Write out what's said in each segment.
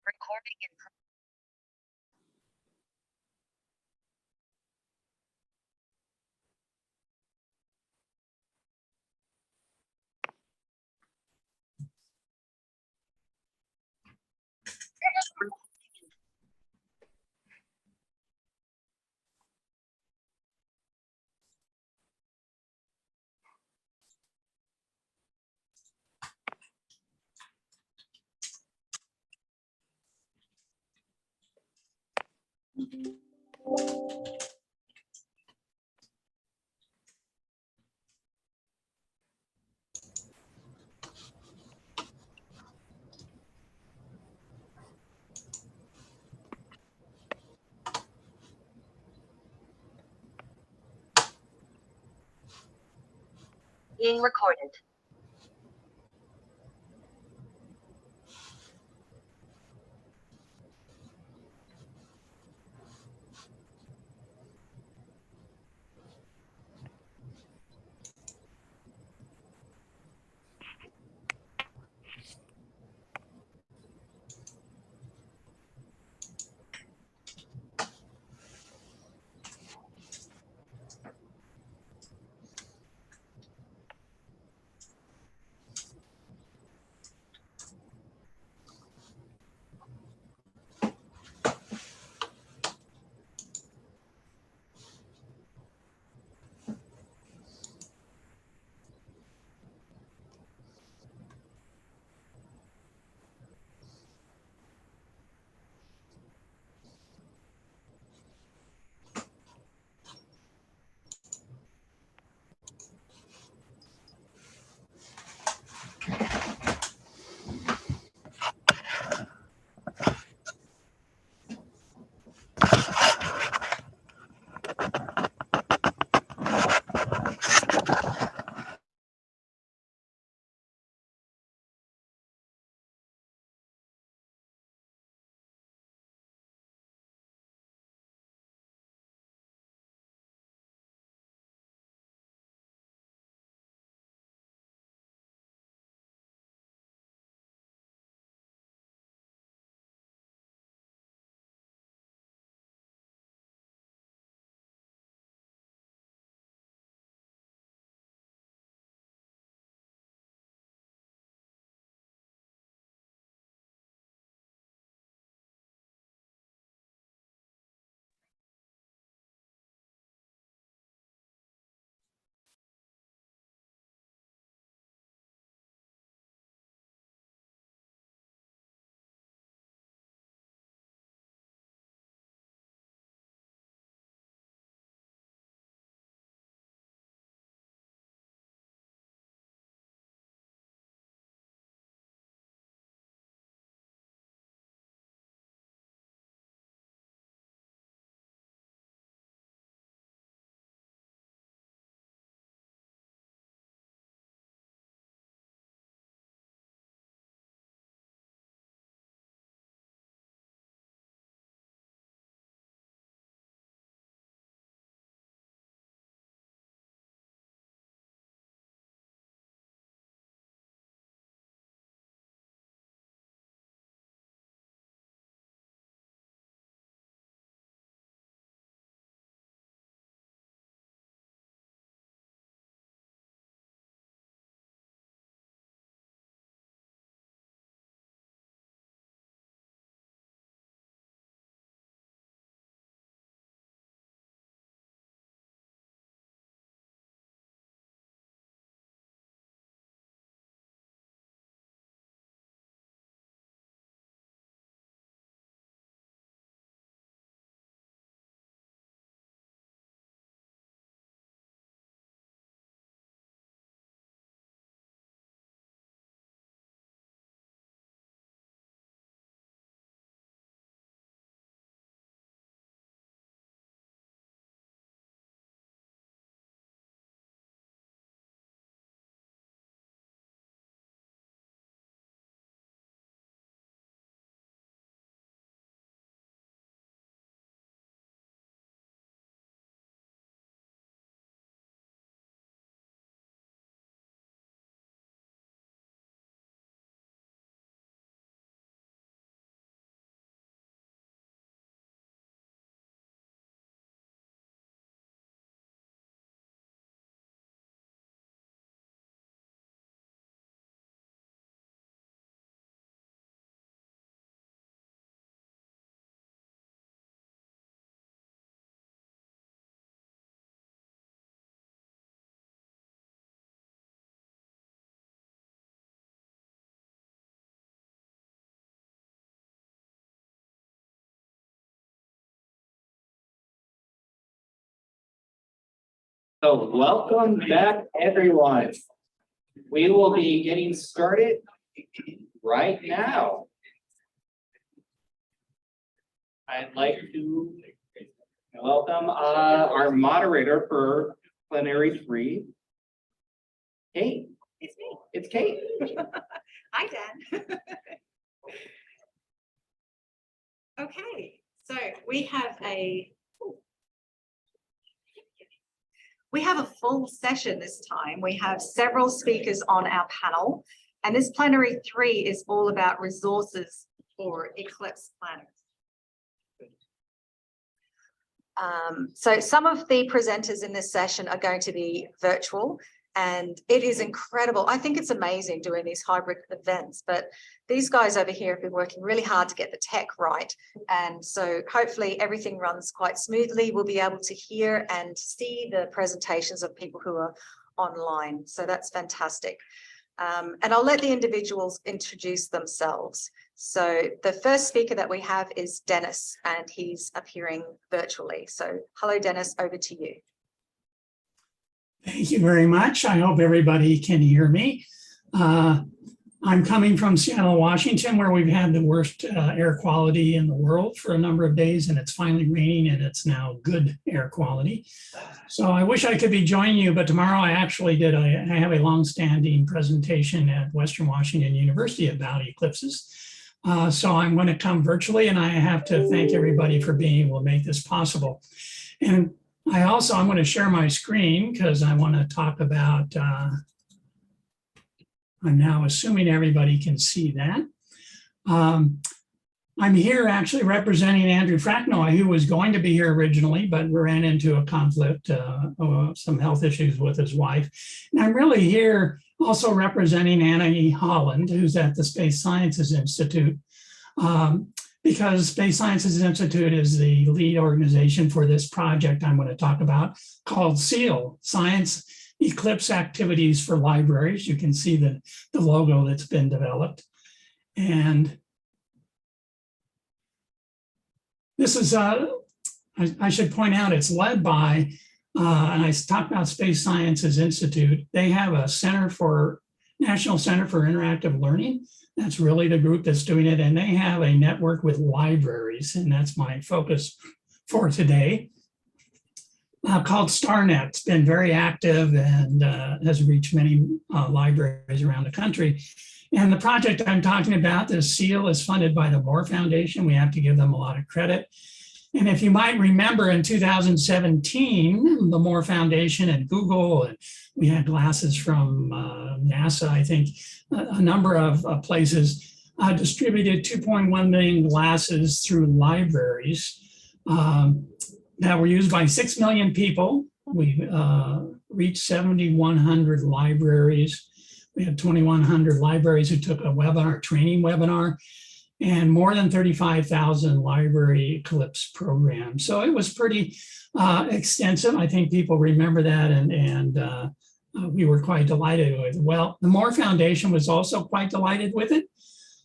Recording in being recorded. So welcome back, everyone. We will be getting started right now. I'd like to welcome our moderator for Plenary 3, Kate. It's me. It's Kate. Hi, Dan. Okay, so we have a full session this time. We have several speakers on our panel, and this Plenary 3 is all about resources for Eclipse planners. So some of the presenters in this session are going to be virtual, and it is incredible. I think it's amazing doing these hybrid events, but these guys over here have been working really hard to get the tech right. And so hopefully everything runs quite smoothly. We'll be able to hear and see the presentations of people who are online. So that's fantastic. And I'll let the individuals introduce themselves. So the first speaker that we have is Dennis, and he's appearing virtually. So hello, Dennis, over to you. Thank you very much. I hope everybody can hear me. I'm coming from Seattle, Washington, where we've had the worst air quality in the world for a number of days, and it's finally raining and it's now good air quality. So I wish I could be joining you, but tomorrow I actually I have a long-standing presentation at Western Washington University about eclipses. So I'm going to come virtually, and I have to thank everybody for being able to make this possible. And I'm going to share my screen because I want to talk about, I'm now assuming everybody can see that. I'm here actually representing Andrew Fracknoy, who was going to be here originally, but ran into a conflict, some health issues with his wife. And I'm really here also representing Annie Holland, who's at the Space Sciences Institute. Because Space Sciences Institute is the lead organization for this project I'm going to talk about called SEAL, Science Eclipse Activities for Libraries. You can see the logo that's been developed. And this is, I should point out, it's led by, and I talked about Space Sciences Institute. They have a National Center for Interactive Learning. That's really the group that's doing it. And they have a network with libraries, and that's my focus for today, called StarNet. It's been very active and has reached many libraries around the country. And the project I'm talking about, this SEAL, is funded by the Moore Foundation. We have to give them a lot of credit. And if you might remember, in 2017, the Moore Foundation and Google, and we had glasses from NASA, I think, a number of places distributed 2.1 million glasses through libraries that were used by 6 million people. We reached 7,100 libraries. We had 2,100 libraries who took a webinar, training webinar, and more than 35,000 library Eclipse programs. So it was pretty extensive. I think people remember that, and we were quite delighted with it. Well, the Moore Foundation was also quite delighted with it.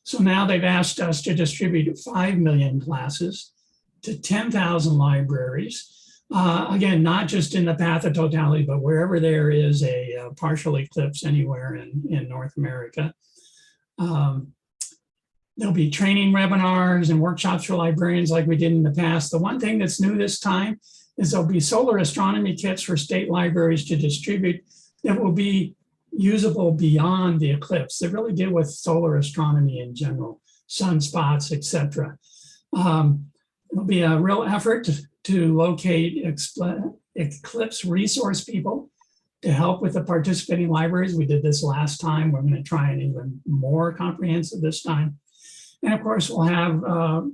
So now they've asked us to distribute 5 million glasses to 10,000 libraries. Again, not just in the path of totality, but wherever there is a partial eclipse anywhere in North America. There'll be training webinars and workshops for librarians like we did in the past. The one thing that's new this time is there'll be solar astronomy kits for state libraries to distribute that will be usable beyond the eclipse. They really deal with solar astronomy in general, sunspots, etc. It'll be a real effort to locate eclipse resource people to help with the participating libraries. We did this last time. We're going to try and even more comprehensive this time. And of course, we'll have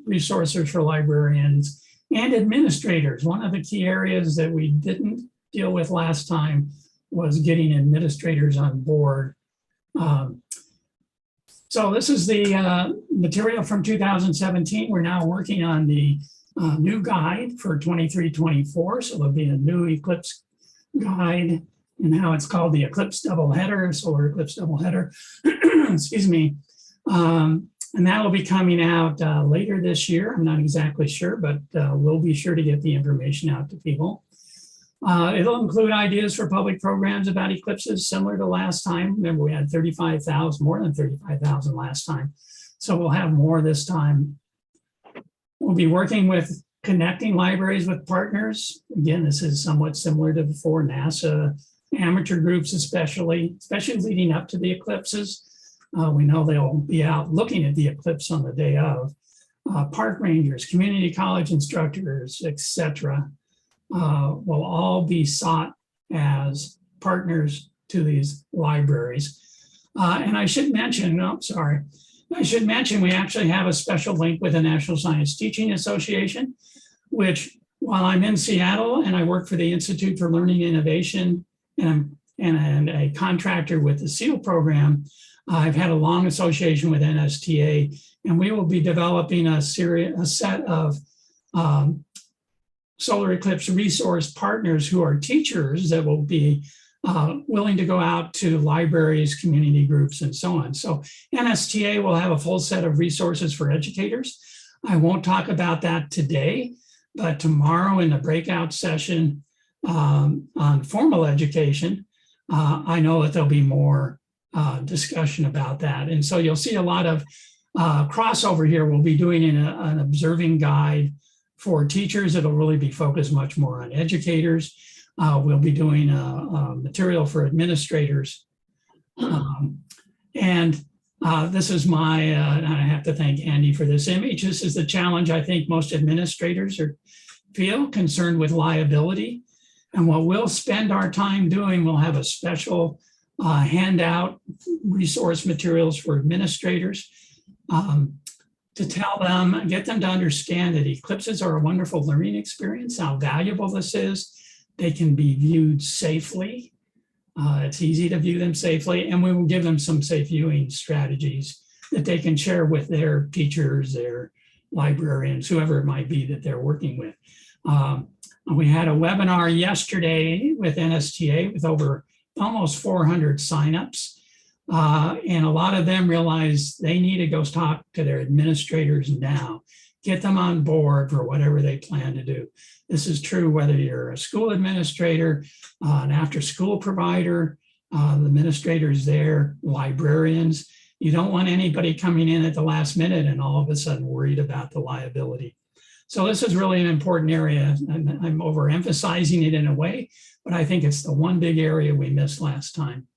resources for librarians and administrators. One of the key areas that we didn't deal with last time was getting administrators on board. So this is the material from 2017. We're now working on the new guide for 23-24. So there'll be a new Eclipse guide, and now it's called the Eclipse Doubleheader, Solar Eclipse Doubleheader, excuse me. And that will be coming out later this year. I'm not exactly sure, but we'll be sure to get the information out to people. It'll include ideas for public programs about eclipses similar to last time. Remember, we had 35,000, more than 35,000 last time. So we'll have more this time. We'll be working with connecting libraries with partners. Again, this is somewhat similar to before. NASA, amateur groups especially leading up to the eclipses. We know they'll be out looking at the eclipse on the day of. Park rangers, community college instructors, etc. Will all be sought as partners to these libraries. And I should mention, we actually have a special link with the National Science Teaching Association, which while I'm in Seattle and I work for the Institute for Learning Innovation and a contractor with the SEAL program, I've had a long association with NSTA, and we will be developing a set of solar eclipse resource partners who are teachers that will be willing to go out to libraries, community groups, and so on. So NSTA will have a full set of resources for educators. I won't talk about that today, but tomorrow in the breakout session on formal education, I know that there'll be more discussion about that. And so you'll see a lot of crossover here. We'll be doing an observing guide for teachers. It'll really be focused much more on educators. We'll be doing material for administrators. This is my, I have to thank Andy for this image. This is the challenge I think most administrators feel concerned with liability. And what we'll spend our time doing, we'll have a special handout resource materials for administrators to tell them, get them to understand that eclipses are a wonderful learning experience, how valuable this is. They can be viewed safely. It's easy to view them safely, and we will give them some safe viewing strategies that they can share with their teachers, their librarians, whoever it might be that they're working with. We had a webinar yesterday with NSTA with over almost 400 signups. And a lot of them realize they need to go talk to their administrators now, get them on board for whatever they plan to do. This is true whether you're a school administrator, an after-school provider, the administrators there, librarians. You don't want anybody coming in at the last minute and all of a sudden worried about the liability. So this is really an important area. I'm overemphasizing it in a way, but I think it's the one big area we missed last time.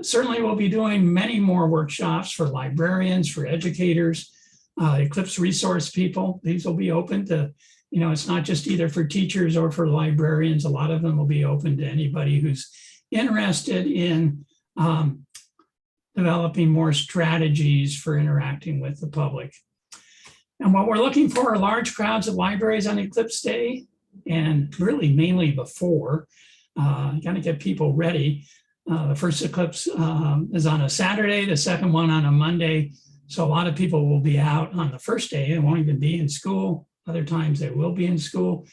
Certainly we'll be doing many more workshops for librarians, for educators, Eclipse resource people. These will be open to, it's not just either for teachers or for librarians. A lot of them will be open to anybody who's interested in developing more strategies for interacting with the public. And what we're looking for are large crowds at libraries on Eclipse Day, and really mainly before. Got to get people ready. The first eclipse is on a Saturday, the second one on a Monday. So a lot of people will be out on the first day. They won't even be in school. Other times they will be in school.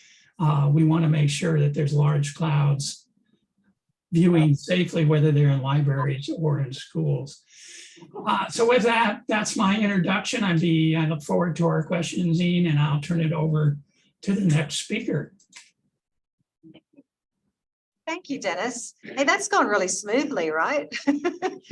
We want to make sure that there's large crowds viewing safely, whether they're in libraries or in schools. So with that, that's my introduction. I look forward to our questions, Ian, and I'll turn it over to the next speaker. Thank you, Dennis. Hey, that's gone really smoothly, right?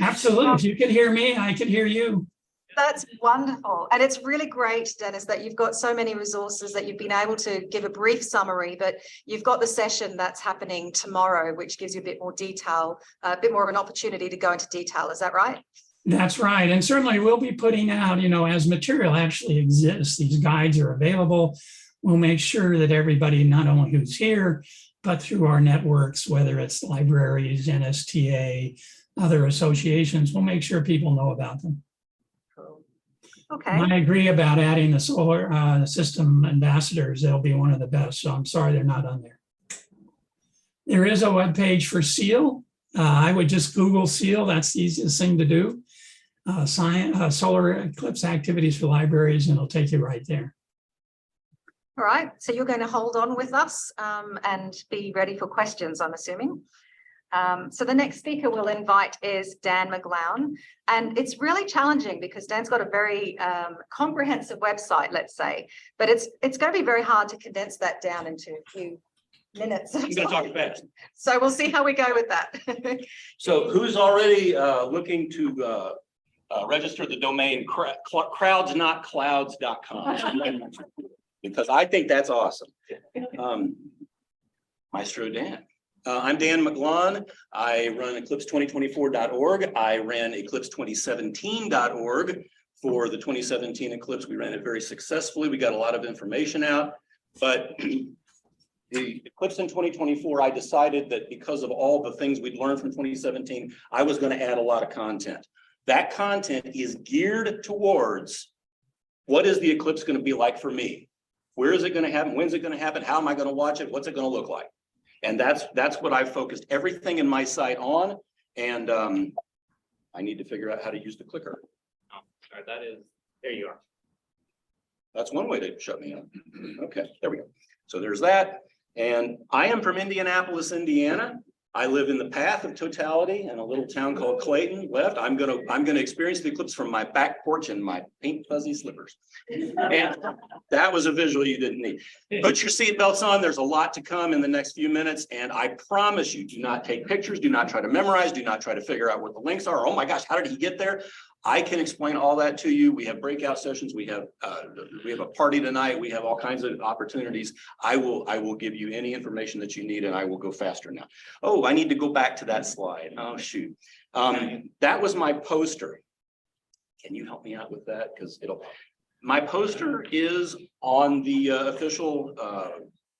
Absolutely. If you can hear me, I can hear you. That's wonderful. And it's really great, Dennis, that you've got so many resources that you've been able to give a brief summary, but you've got the session that's happening tomorrow, which gives you a bit more detail, a bit more of an opportunity to go into detail. Is that right? That's right. And certainly we'll be putting out, as material actually exists, these guides are available. We'll make sure that everybody, not only who's here, but through our networks, whether it's libraries, NSTA, other associations, we'll make sure people know about them. Cool. Okay. And I agree about adding the solar system ambassadors. They'll be one of the best. So I'm sorry they're not on there. There is a webpage for SEAL. I would just Google SEAL. That's the easiest thing to do. Solar eclipse activities for libraries, and it'll take you right there. All right, so you're going to hold on with us and be ready for questions, I'm assuming. So the next speaker we'll invite is Dan McGlaun, and it's really challenging because Dan's got a very comprehensive website, let's say, but it's going to be very hard to condense that down into a few minutes. I'm gonna talk fast. So we'll see how we go with that. So who's already looking to register the domain crowdsnotclouds.com? Because I think that's awesome. Maestro Dan. I'm Dan McGlaun. I run Eclipse2024.org. I ran Eclipse2017.org for the 2017 Eclipse. We ran it very successfully. We got a lot of information out, but the Eclipse in 2024, I decided that because of all the things we'd learned from 2017, I was going to add a lot of content. That content is geared towards what is the eclipse going to be like for me? Where is it going to happen? When's it going to happen? How am I going to watch it? What's it going to look like? And that's what I've focused everything in my site on. And I need to figure out how to use the clicker. Oh, sorry, that is, there you are. That's one way to shut me up. Okay, there we go. So there's that. And I am from Indianapolis, Indiana. I live in the path of totality in a little town called Clayton. Left. I'm gonna experience the eclipse from my back porch in my pink fuzzy slippers. And that was a visual you didn't need. Put your seatbelts on. There's a lot to come in the next few minutes. And I promise you, do not take pictures. Do not try to memorize. Do not try to figure out what the links are. Oh my gosh, how did he get there? I can explain all that to you. We have breakout sessions. We have a party tonight. We have all kinds of opportunities. I will give you any information that you need, and I will go faster now. Oh, I need to go back to that slide. Oh, shoot. That was my poster. Can you help me out with that? Because my poster is on the official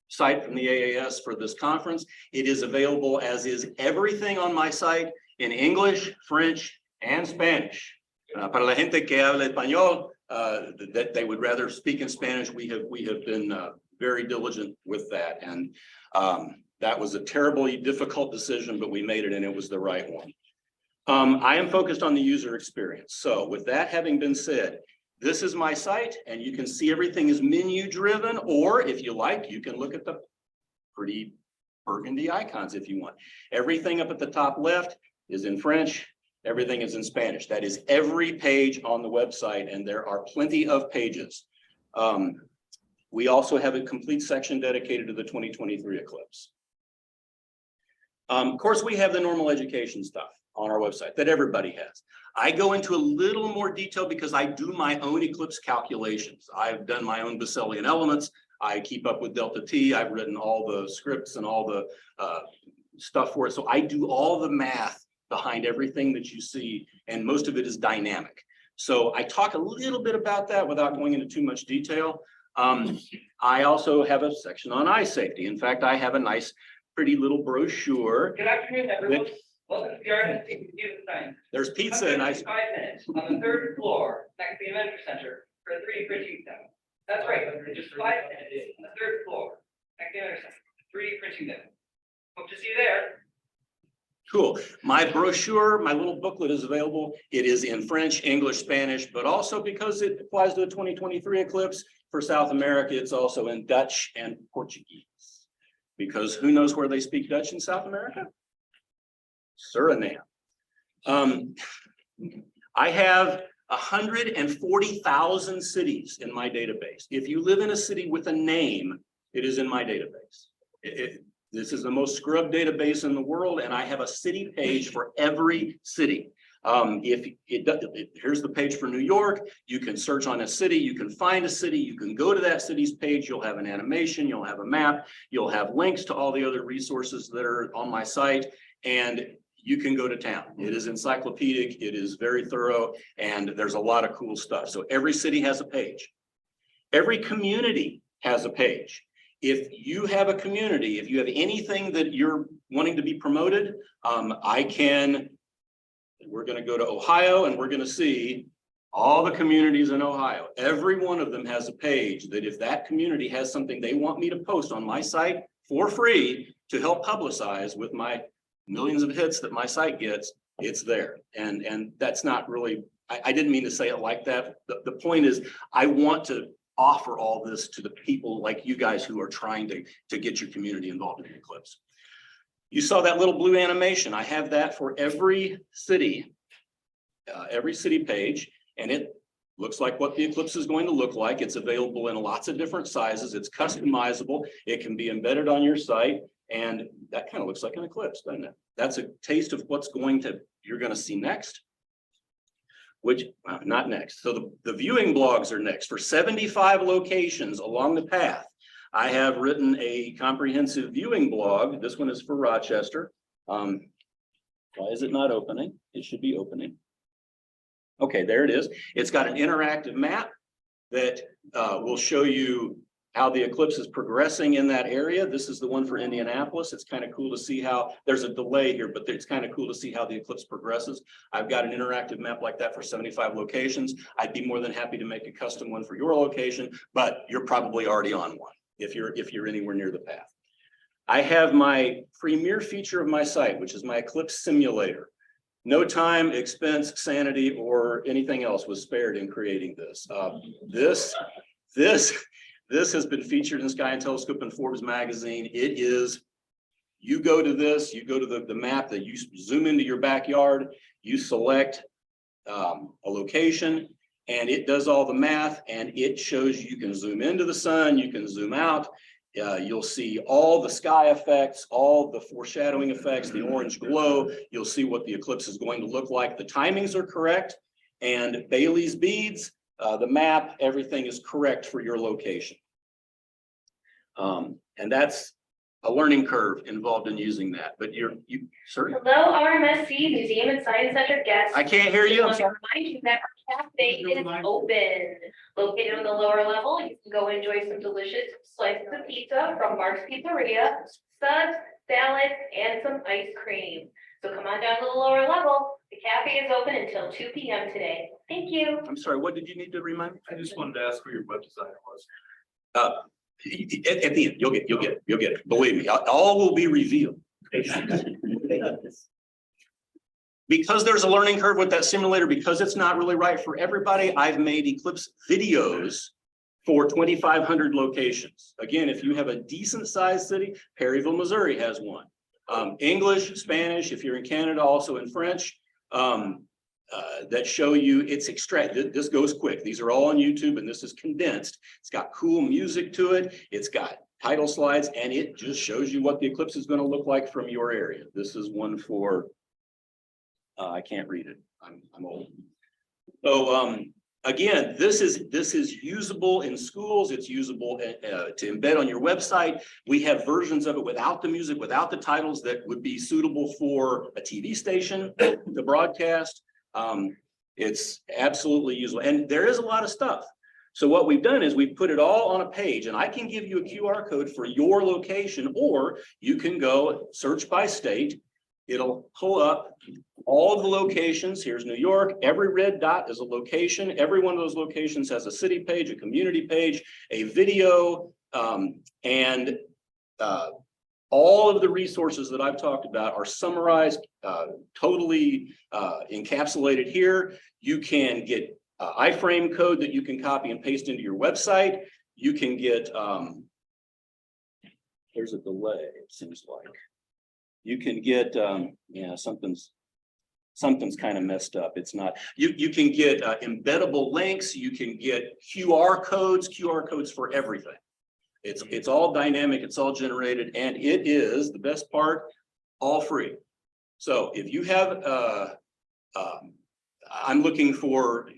site from the AAS for this conference. It is available, as is everything on my site, in English, French, and Spanish. Para la gente que habla español, that they would rather speak in Spanish, we have been very diligent with that, and that was a terribly difficult decision, but we made it, and it was the right one. I am focused on the user experience. So with that having been said, this is my site, and you can see everything is menu driven, or if you like, you can look at the pretty burgundy icons if you want. Everything up at the top left is in French. Everything is in Spanish. That is every page on the website, and there are plenty of pages. We also have a complete section dedicated to the 2023 Eclipse. Of course, we have the normal education stuff on our website that everybody has. I go into a little more detail because I do my own eclipse calculations. I've done my own Besselian elements. I keep up with delta T. I've written all the scripts and all the stuff for it. So I do all the math behind everything that you see, and most of it is dynamic. So I talk a little bit about that without going into too much detail. I also have a section on eye safety. In fact, I have a nice, pretty little brochure. Good afternoon, everyone. Welcome to the Art and Computer Science. There's pizza and ice. 5 minutes on the 3rd floor next to the Inventor Center for a 3D printing demo. That's right, just 5 minutes on the 3rd floor next to the Inventor Center, 3D printing demo. Hope to see you there. Cool. My brochure, my little booklet is available. It is in French, English, Spanish, but also because it applies to the 2023 Eclipse for South America, it's also in Dutch and Portuguese. Because who knows where they speak Dutch in South America? Suriname. I have 140,000 cities in my database. If you live in a city with a name, it is in my database. This is the most scrubbed database in the world, and I have a city page for every city. Here's the page for New York. You can search on a city, you can find a city, you can go to that city's page, you'll have an animation, you'll have a map, you'll have links to all the other resources that are on my site, and you can go to town. It is encyclopedic, it is very thorough, and there's a lot of cool stuff. So every city has a page. Every community has a page. If you have a community, if you have anything that you're wanting to be promoted, we're going to go to Ohio, and we're going to see all the communities in Ohio. Every one of them has a page that if that community has something they want me to post on my site for free to help publicize with my millions of hits that my site gets, it's there. And that's not really, I didn't mean to say it like that. The point is, I want to offer all this to the people like you guys who are trying to get your community involved in the Eclipse. You saw that little blue animation. I have that for every city page, and it looks like what the Eclipse is going to look like. It's available in lots of different sizes. It's customizable. It can be embedded on your site. And that kind of looks like an Eclipse, doesn't it? That's a taste of what's you're going to see next. Which, not next. So the viewing blogs are next for 75 locations along the path. I have written a comprehensive viewing blog. This one is for Rochester. Why is it not opening? It should be opening. Okay, there it is. It's got an interactive map that will show you how the Eclipse is progressing in that area. This is the one for Indianapolis. It's kind of cool to see how there's a delay here, but it's kind of cool to see how the Eclipse progresses. I've got an interactive map like that for 75 locations. I'd be more than happy to make a custom one for your location, but you're probably already on one if you're anywhere near the path. I have my premier feature of my site, which is my Eclipse simulator. No time, expense, sanity, or anything else was spared in creating this. This has been featured in Sky and Telescope and Forbes magazine. It is, you go to this, you go to the map that you zoom into your backyard, you select a location, and it does all the math, and it shows you can zoom into the sun, you can zoom out. You'll see all the sky effects, all the foreshadowing effects, the orange glow. You'll see what the eclipse is going to look like. The timings are correct, and Bailey's beads, the map, everything is correct for your location. And that's a learning curve involved in using that, but you sir? Hello, RMSC Museum and Science Center guests. I can't hear you. I'm Just want sorry. to remind you that our cafe is open. Located on the lower level, you can go enjoy some delicious slices of pizza from Mark's Pizzeria, subs, salads, and some ice cream. So come on down to the lower level. The cafe is open until 2 p.m. today. Thank you. I'm sorry, what did you need to remind me? I just wanted to ask who your web designer was. At the end, you'll get it. Believe me, all will be revealed. Because there's a learning curve with that simulator, because it's not really right for everybody, I've made Eclipse videos for 2,500 locations. Again, if you have a decent sized city, Perryville, Missouri has one. English, Spanish, if you're in Canada, also in French, that show you it's extracted. This goes quick. These are all on YouTube, and this is condensed. It's got cool music to it. It's got title slides, and it just shows you what the eclipse is going to look like from your area. This is one for, I can't read it. I'm old. So again, this is usable in schools. It's usable to embed on your website. We have versions of it without the music, without the titles, that would be suitable for a TV station to broadcast. It's absolutely usable, and there is a lot of stuff. So what we've done is we've put it all on a page, and I can give you a QR code for your location, or you can go search by state. It'll pull up all of the locations. Here's New York. Every red dot is a location. Every one of those locations has a city page, a community page, a video, and all of the resources that I've talked about are summarized, totally encapsulated here. You can get iframe code that you can copy and paste into your website. You can get, there's a delay, it seems like. You can get, yeah, something's kind of messed up. It's not, you can get embeddable links. You can get QR codes for everything. It's all dynamic, it's all generated, and it is, the best part, all free. So if you have, I'm looking for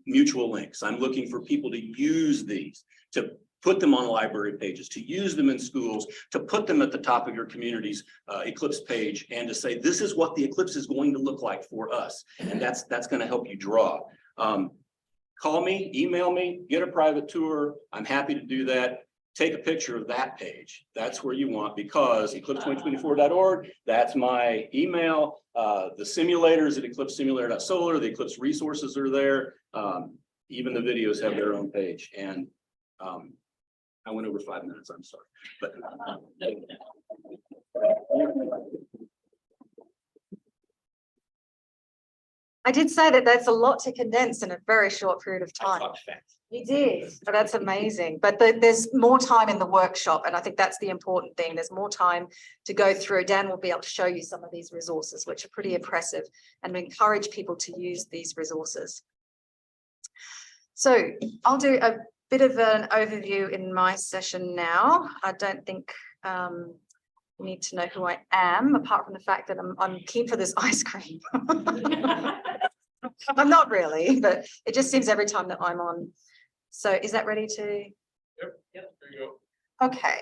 mutual links. I'm looking for people to use these, to put them on library pages, to use them in schools, to put them at the top of your community's Eclipse page, and to say, this is what the Eclipse is going to look like for us. And that's going to help you draw. Call me, email me, get a private tour. I'm happy to do that. Take a picture of that page. That's where you want, because eclipse2024.org, that's my email. The simulators at eclipsesimulator.solar, the Eclipse resources are there. Even the videos have their own page. And I went over 5 minutes, I'm sorry. But I did say that that's a lot to condense in a very short period of I time. talked fast. You did, but that's amazing. But there's more time in the workshop, and I think that's the important thing. There's more time to go through. Dan will be able to show you some of these resources, which are pretty impressive, and we encourage people to use these resources. So I'll do a bit of an overview in my session now. I don't think you need to know who I am, apart from the fact that I'm keen for this ice cream. I'm not really, but it just seems every time that I'm on. So is that ready to? Yep, there you go. Okay.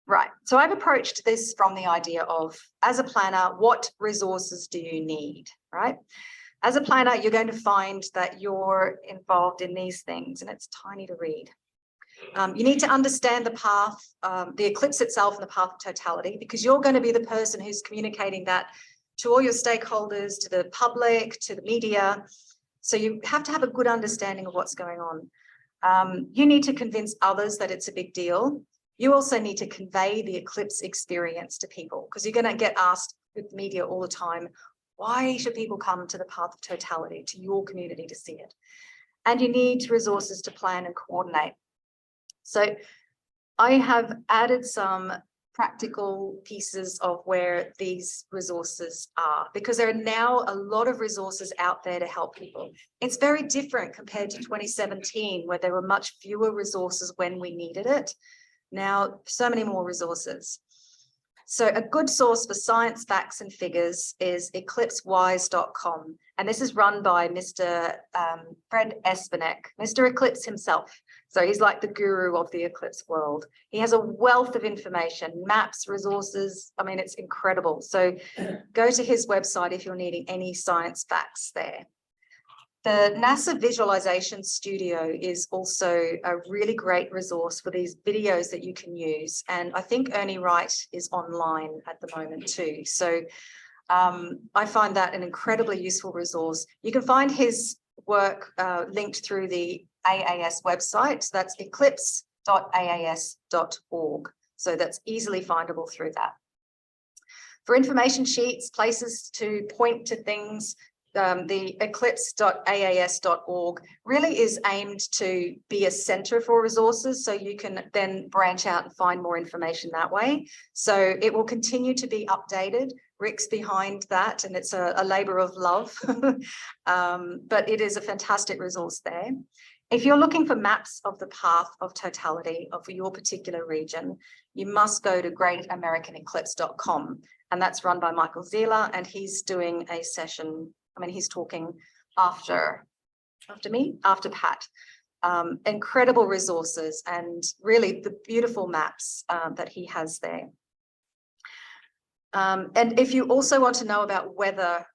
Right. So I've approached this from the idea of, as a planner, what resources do you need, right? As a planner, you're going to find that you're involved in these things, and it's tiny to read. You need to understand the path, the eclipse itself and the path of totality, because you're going to be the person who's communicating that to all your stakeholders, to the public, to the media. So you have to have a good understanding of what's going on. You need to convince others that it's a big deal. You also need to convey the eclipse experience to people, because you're going to get asked with media all the time, why should people come to the path of totality, to your community to see it? And you need resources to plan and coordinate. So I have added some practical pieces of where these resources are, because there are now a lot of resources out there to help people. It's very different compared to 2017, where there were much fewer resources when we needed it. Now, so many more resources. So a good source for science, facts and figures is eclipsewise.com. And this is run by Mr. Fred Espenek, Mr. Eclipse himself. So he's like the guru of the eclipse world. He has a wealth of information, maps, resources. I mean, it's incredible. So go to his website if you're needing any science facts there. The NASA Visualization Studio is also a really great resource for these videos that you can use. And I think Ernie Wright is online at the moment too. So I find that an incredibly useful resource. You can find his work linked through the AAS website. So that's eclipse.aas.org. So that's easily findable through that. For information sheets, places to point to things, the eclipse.aas.org really is aimed to be a center for resources, so you can then branch out and find more information that way. So it will continue to be updated. Rick's behind that, and it's a labor of love, but it is a fantastic resource there. If you're looking for maps of the path of totality of your particular region, you must go to greatamericaneclipse.com, and that's run by Michael Zeiler, and he's doing a session. I mean, he's talking after Pat. Incredible resources and really the beautiful maps that he has there. And if you also want to know about weather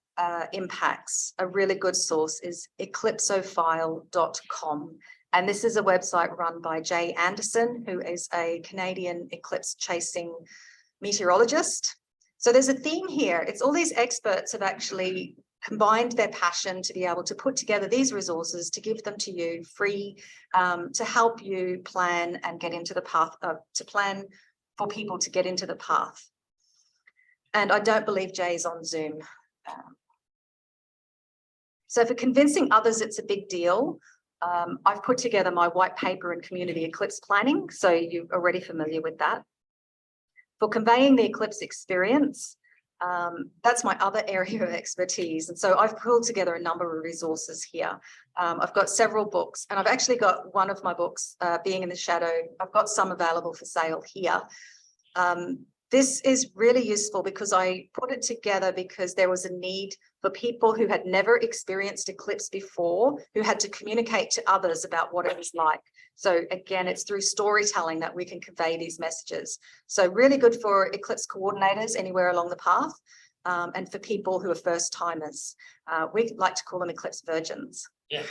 impacts, a really good source is eclipsophile.com. And this is a website run by Jay Anderson, who is a Canadian eclipse chasing meteorologist. So there's a theme here. It's all these experts have actually combined their passion to be able to put together these resources to give them to you free, to help you plan and get into the path, to plan for people to get into the path. And I don't believe Jay's on Zoom. So for convincing others it's a big deal, I've put together my white paper in community eclipse planning, so you're already familiar with that. For conveying the eclipse experience, that's my other area of expertise. And so I've pulled together a number of resources here. I've got several books, and I've actually got one of my books, Being in the Shadow. I've got some available for sale here. This is really useful because I put it together because there was a need for people who had never experienced eclipse before, who had to communicate to others about what it was like. So again, it's through storytelling that we can convey these messages. So really good for eclipse coordinators anywhere along the path, and for people who are first timers. We like to call them eclipse virgins. Yeah.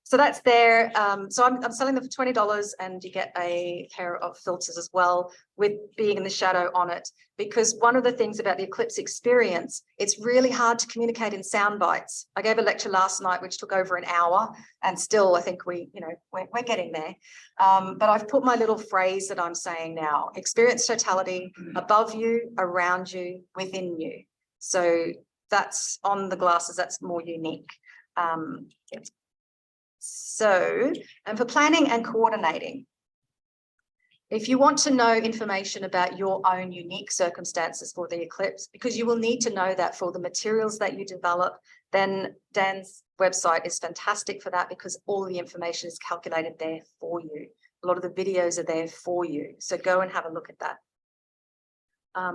So that's there. So I'm selling them for $20, and you get a pair of filters as well with Being in the Shadow on it. Because one of the things about the eclipse experience, it's really hard to communicate in sound bites. I gave a lecture last night which took over an hour, and still I think we're getting there. But I've put my little phrase that I'm saying now: experience totality above you, around you, within you. So that's on the glasses. That's more unique. So, and for planning and coordinating, If you want to know information about your own unique circumstances for the eclipse, because you will need to know that for the materials that you develop, then Dan's website is fantastic for that because all the information is calculated there for you. A lot of the videos are there for you. So go and have a look at that.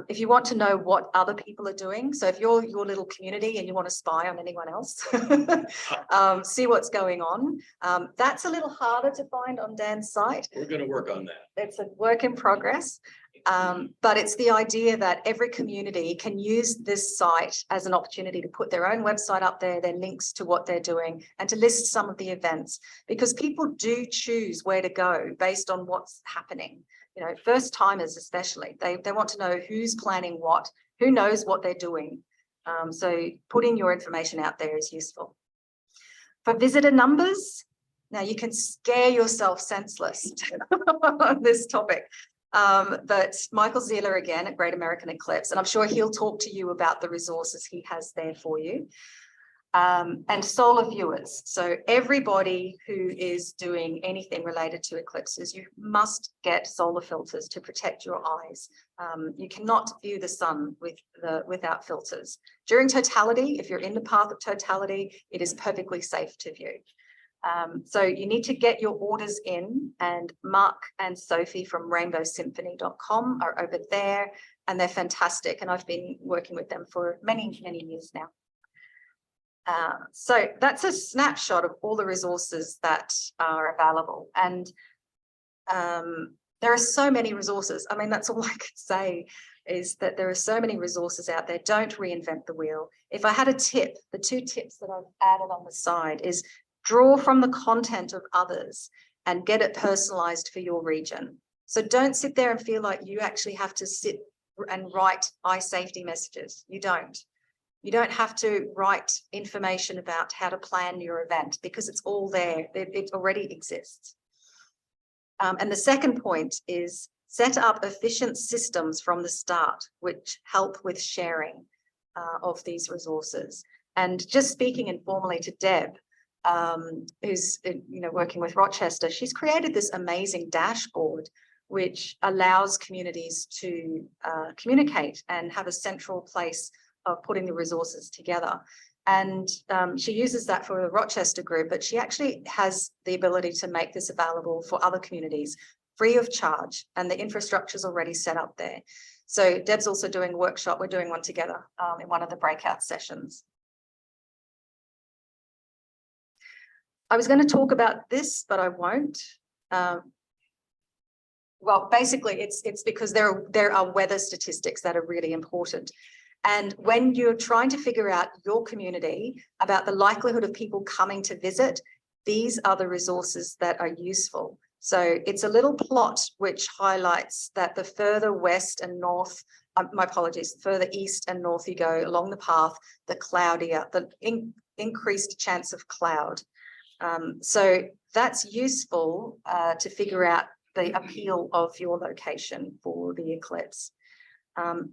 If you want to know what other people are doing, so if you're your little community and you want to spy on anyone else, see what's going on. That's a little harder to find on Dan's site. We're going to work on that. It's a work in progress, but it's the idea that every community can use this site as an opportunity to put their own website up there, their links to what they're doing, and to list some of the events, because people do choose where to go based on what's happening. You know, first timers especially, they want to know who's planning what, who knows what they're doing. So putting your information out there is useful. For visitor numbers, now you can scare yourself senseless on this topic. But Michael Zeiler again at Great American Eclipse, and I'm sure he'll talk to you about the resources he has there for you. And solar viewers. So everybody who is doing anything related to eclipses, you must get solar filters to protect your eyes. You cannot view the sun without filters. During totality, if you're in the path of totality, it is perfectly safe to view. So you need to get your orders in, and Mark and Sophie from rainbowsymphony.com are over there, and they're fantastic. And I've been working with them for many, many years now. So that's a snapshot of all the resources that are available. And there are so many resources. I mean, that's all I could say is that there are so many resources out there. Don't reinvent the wheel. If I had a tip, the 2 tips that I've added on the side is draw from the content of others and get it personalized for your region. So don't sit there and feel like you actually have to sit and write eye safety messages. You don't. You don't have to write information about how to plan your event because it's all there. It already exists. And the second point is set up efficient systems from the start, which help with sharing of these resources. And just speaking informally to Deb, who's working with Rochester, she's created this amazing dashboard which allows communities to communicate and have a central place of putting the resources together. And she uses that for the Rochester group, but she actually has the ability to make this available for other communities free of charge, and the infrastructure is already set up there. So Deb's also doing a workshop. We're doing one together in one of the breakout sessions. I was going to talk about this, but I won't. Well, basically, it's because there are weather statistics that are really important. And when you're trying to figure out your community about the likelihood of people coming to visit, these are the resources that are useful. So it's a little plot which highlights that the further west and north, my apologies, further east and north you go along the path, the cloudier, the increased chance of cloud. So that's useful to figure out the appeal of your location for the eclipse.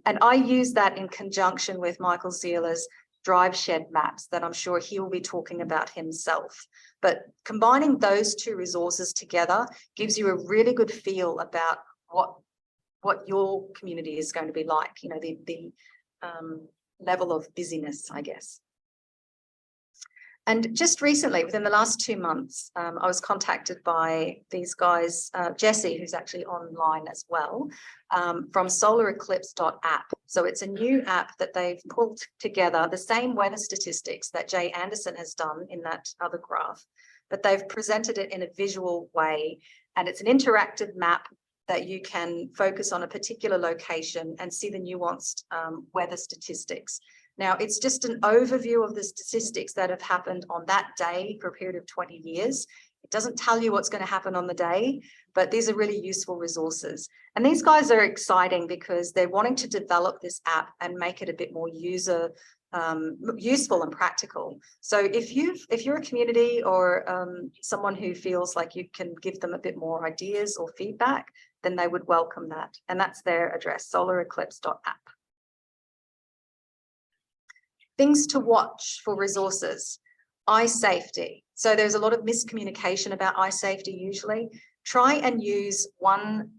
And I use that in conjunction with Michael Zeiler's drive shed maps that I'm sure he'll be talking about himself. But combining those 2 resources together gives you a really good feel about what your community is going to be like, you know, the level of busyness, I guess. And just recently, within the last 2 months, I was contacted by these guys, Jesse, who's actually online as well, from solareclipse.app. So it's a new app that they've pulled together, the same weather statistics that Jay Anderson has done in that other graph, but they've presented it in a visual way. And it's an interactive map that you can focus on a particular location and see the nuanced weather statistics. Now, it's just an overview of the statistics that have happened on that day for a period of 20 years. It doesn't tell you what's going to happen on the day, but these are really useful resources. And these guys are exciting because they're wanting to develop this app and make it a bit more useful and practical. So if you're a community or someone who feels like you can give them a bit more ideas or feedback, then they would welcome that. And that's their address, solareclipse.app. Things to watch for resources. Eye safety. So there's a lot of miscommunication about eye safety usually. Try and use one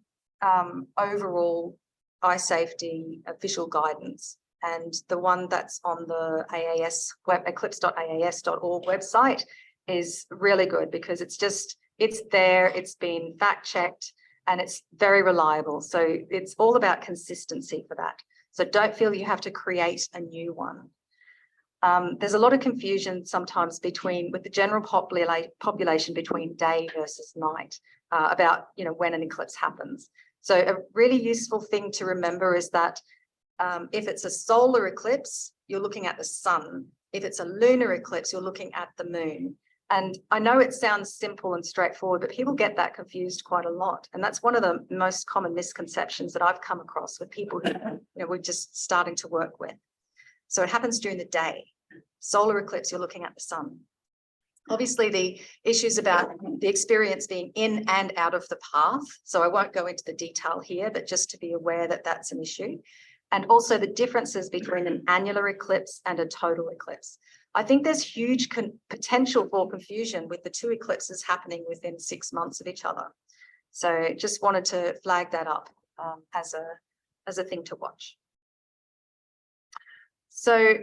overall eye safety visual guidance. And the one that's on the AAS web, eclipse.aas.org website is really good because it's there, it's been fact checked, and it's very reliable. So it's all about consistency for that. So don't feel you have to create a new one. There's a lot of confusion sometimes with the general population between day versus night about, when an eclipse happens. So a really useful thing to remember is that if it's a solar eclipse, you're looking at the sun. If it's a lunar eclipse, you're looking at the moon. And I know it sounds simple and straightforward, but people get that confused quite a lot. And that's one of the most common misconceptions that I've come across with people who we're just starting to work with. So it happens during the day. Solar eclipse, you're looking at the sun. Obviously, the issues about the experience being in and out of the path. So I won't go into the detail here, but just to be aware that that's an issue. And also the differences between an annular eclipse and a total eclipse. I think there's huge potential for confusion with the two eclipses happening within 6 months of each other. So just wanted to flag that up as a thing to watch. So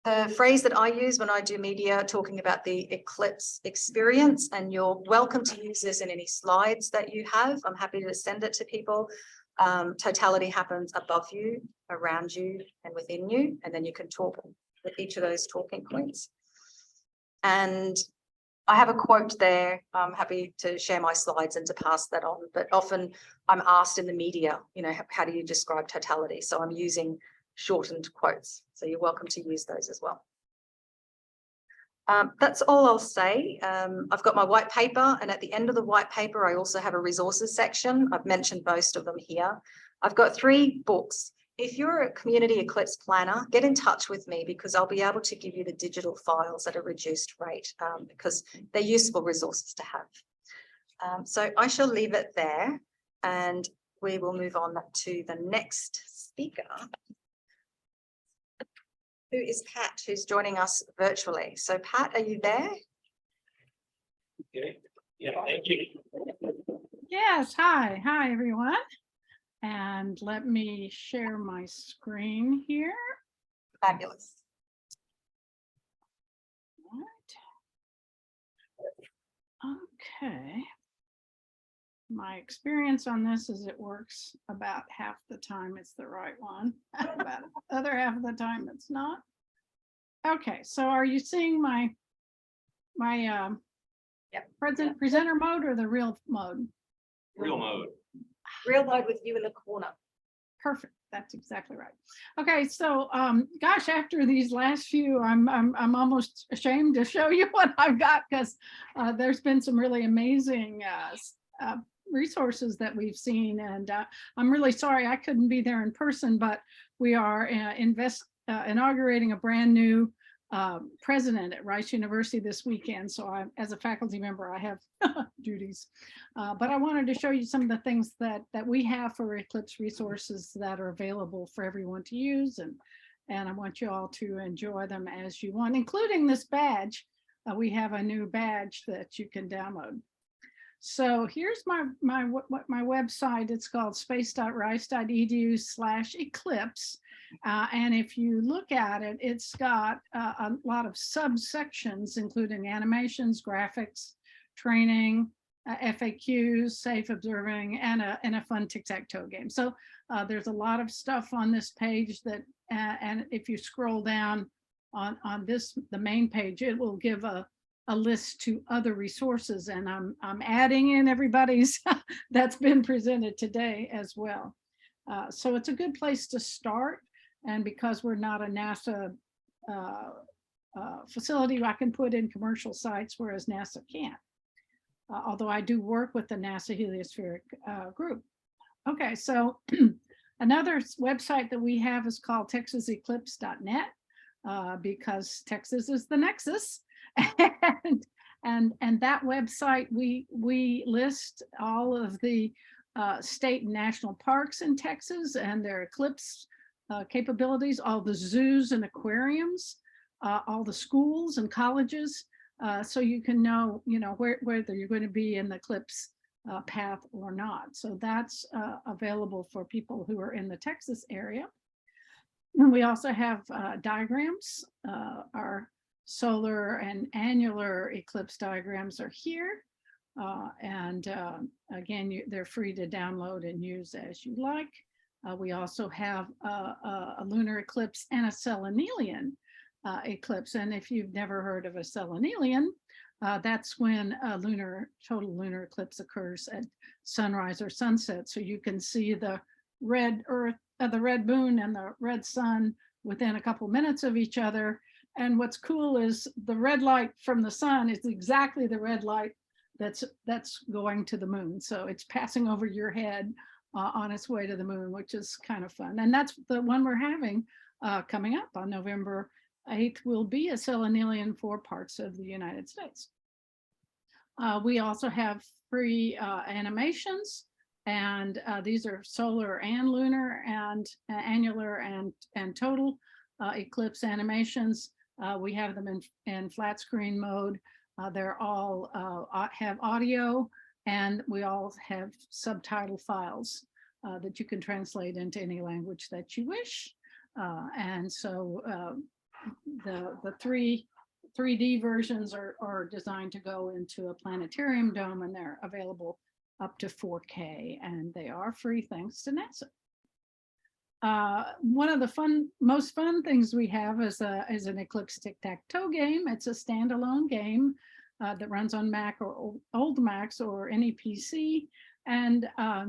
the phrase that I use when I do media talking about the eclipse experience, and you're welcome to use this in any slides that you have. I'm happy to send it to people. Totality happens above you, around you, and within you, and then you can talk with each of those talking points. And I have a quote there. I'm happy to share my slides and to pass that on, but often I'm asked in the media, how do you describe totality? So I'm using shortened quotes. So you're welcome to use those as well. That's all I'll say. I've got my white paper, and at the end of the white paper, I also have a resources section. I've mentioned most of them here. I've got 3 books. If you're a community eclipse planner, get in touch with me because I'll be able to give you the digital files at a reduced rate because they're useful resources to have. So I shall leave it there, and we will move on to the next speaker, who is Pat, who's joining us virtually. So Pat, are you there? Okay. Yeah, thank you. Yes, hi everyone. And let me share my screen here. Fabulous. Right. Okay. My experience on this is it works about half the time it's the right one. About the other half of the time it's not. Okay, so are you seeing my presenter mode or the real mode? Real mode. Real mode with you in the corner. Perfect. That's exactly right. Okay, so gosh, after these last few, I'm almost ashamed to show you what I've got because there's been some really amazing resources that we've seen, and I'm really sorry I couldn't be there in person, but we are inaugurating a brand new president at Rice University this weekend. So as a faculty member, I have duties, but I wanted to show you some of the things that we have for Eclipse resources that are available for everyone to use, and I want you all to enjoy them as you want, including this badge. We have a new badge that you can download. So here's my website. It's called space.rice.edu/eclipse. And if you look at it, it's got a lot of subsections, including animations, graphics, training, FAQs, safe observing, and a fun tic-tac-toe game. So there's a lot of stuff on this page that, and if you scroll down on the main page, it will give a list to other resources, and I'm adding in everybody's that's been presented today as well. So it's a good place to start, and because we're not a NASA facility, I can put in commercial sites, whereas NASA can't. Although I do work with the NASA Heliospheric group. Okay, so another website that we have is called texaseclipse.net because Texas is the nexus. and that website, we list all of the state and national parks in Texas and their eclipse capabilities, all the zoos and aquariums, all the schools and colleges, so you can know, whether you're going to be in the eclipse path or not. So that's available for people who are in the Texas area. And we also have diagrams. Our solar and annular eclipse diagrams are here. Again, they're free to download and use as you like. We also have a lunar eclipse and a selenian eclipse. And if you've never heard of a selenian, that's when a total lunar eclipse occurs at sunrise or sunset. So you can see the red earth, the red moon and the red sun within a couple minutes of each other. And what's cool is the red light from the sun is exactly the red light that's going to the moon. So it's passing over your head on its way to the moon, which is kind of fun. And that's the one we're having coming up on November 8th will be a selenian for parts of the United States. We also have free animations, and these are solar and lunar and annular and total eclipse animations. We have them in flat screen mode. They're all have audio, and we all have subtitle files that you can translate into any language that you wish. And so the 3D versions are designed to go into a planetarium dome, and they're available up to 4K, and they are free thanks to NASA. One of the most fun things we have is an Eclipse tic-tac-toe game. It's a standalone game that runs on Mac or old Macs or any PC, and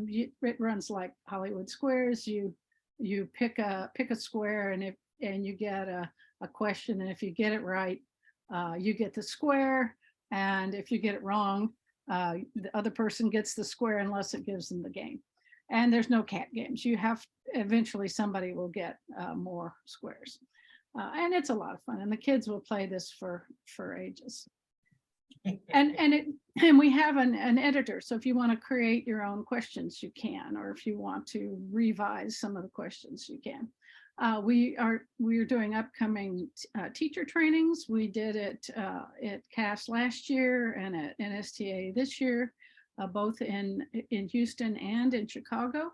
it runs like Hollywood Squares. You pick a square, and you get a question, and if you get it right, you get the square, and if you get it wrong, the other person gets the square unless it gives them the game. And there's no cat games. You have eventually somebody will get more squares, and it's a lot of fun. And the kids will play this for ages. And we have an editor. So if you want to create your own questions, you can, or if you want to revise some of the questions, you can. We are doing upcoming teacher trainings. We did it at CAS last year and at NSTA this year, both in Houston and in Chicago.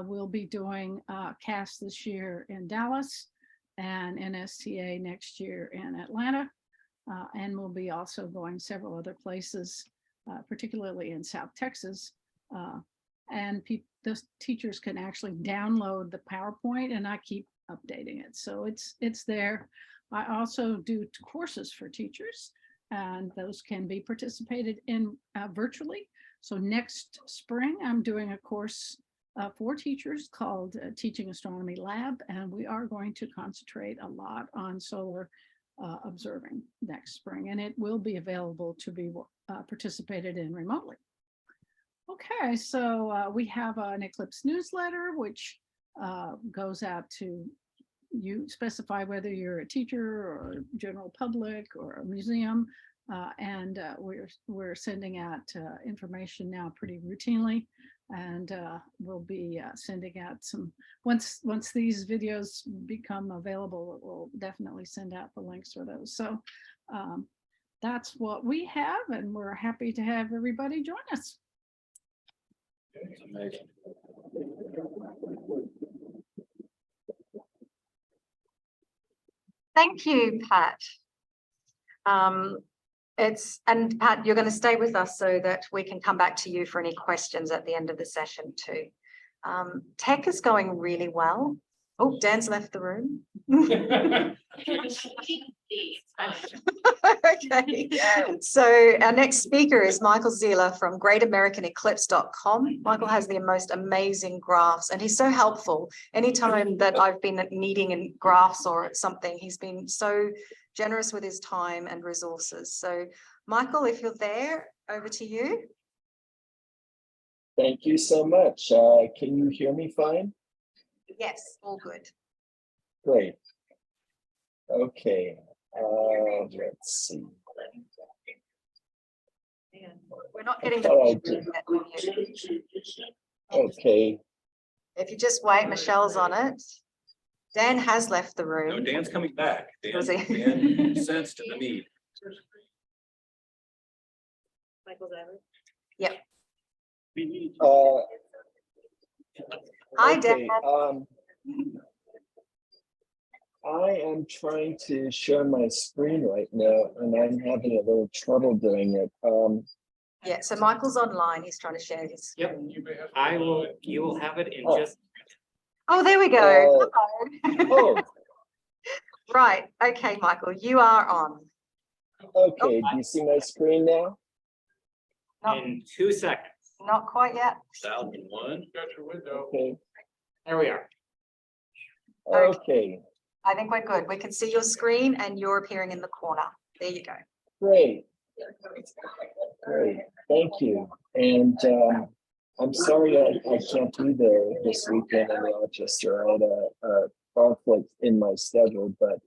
We'll be doing CAS this year in Dallas and NSTA next year in Atlanta. And we'll be also going several other places, particularly in South Texas. And those teachers can actually download the PowerPoint, and I keep updating it. So it's there. I also do courses for teachers, and those can be participated in virtually. So next spring, I'm doing a course for teachers called Teaching Astronomy Lab, and we are going to concentrate a lot on solar observing next spring, and it will be available to be participated in remotely. Okay, so we have an Eclipse newsletter, which goes out to you, specify whether you're a teacher or general public or a museum, and we're sending out information now pretty routinely, and we'll be sending out some, once these videos become available, we'll definitely send out the links for those. So that's what we have, and we're happy to have everybody join us. Amazing. Thank you, Pat. And Pat, you're going to stay with us so that we can come back to you for any questions at the end of the session too. Tech is going really well. Oh, Dan's left the room. Okay, so our next speaker is Michael Zeiler from GreatAmericanEclipse.com. Michael has the most amazing graphs, and he's so helpful. Anytime that I've been needing in graphs or something, he's been so generous with his time and resources. So Michael, if you're there, over to you. Thank you so much. Can you hear me fine? Yes, all good. Great. Okay. Let's see. We're not getting Oh, I the Okay. If you just wait, Michelle's on it. Dan has left the No, room. Dan's coming back. Was he? Dan sensed the need. Yep. Hi, Okay, Dan. I am trying to share my screen right now, and I'm having a little trouble doing it. Yeah, so Michael's online. He's trying to share his. Yep, You may have. you will have it in Oh. just. Oh, there we go. Oh. Hello. Right. Okay, Michael, you are on. Okay, do you see my screen now? Not, In 2 seconds. not quite yet. Sound in one. Got your window. Okay, There we are. okay, I think we're good. We can see your screen and you're appearing in the corner. There you go. great. Great, thank you. And I'm sorry I can't be there this weekend in Rochester. I had a conflict in my schedule, but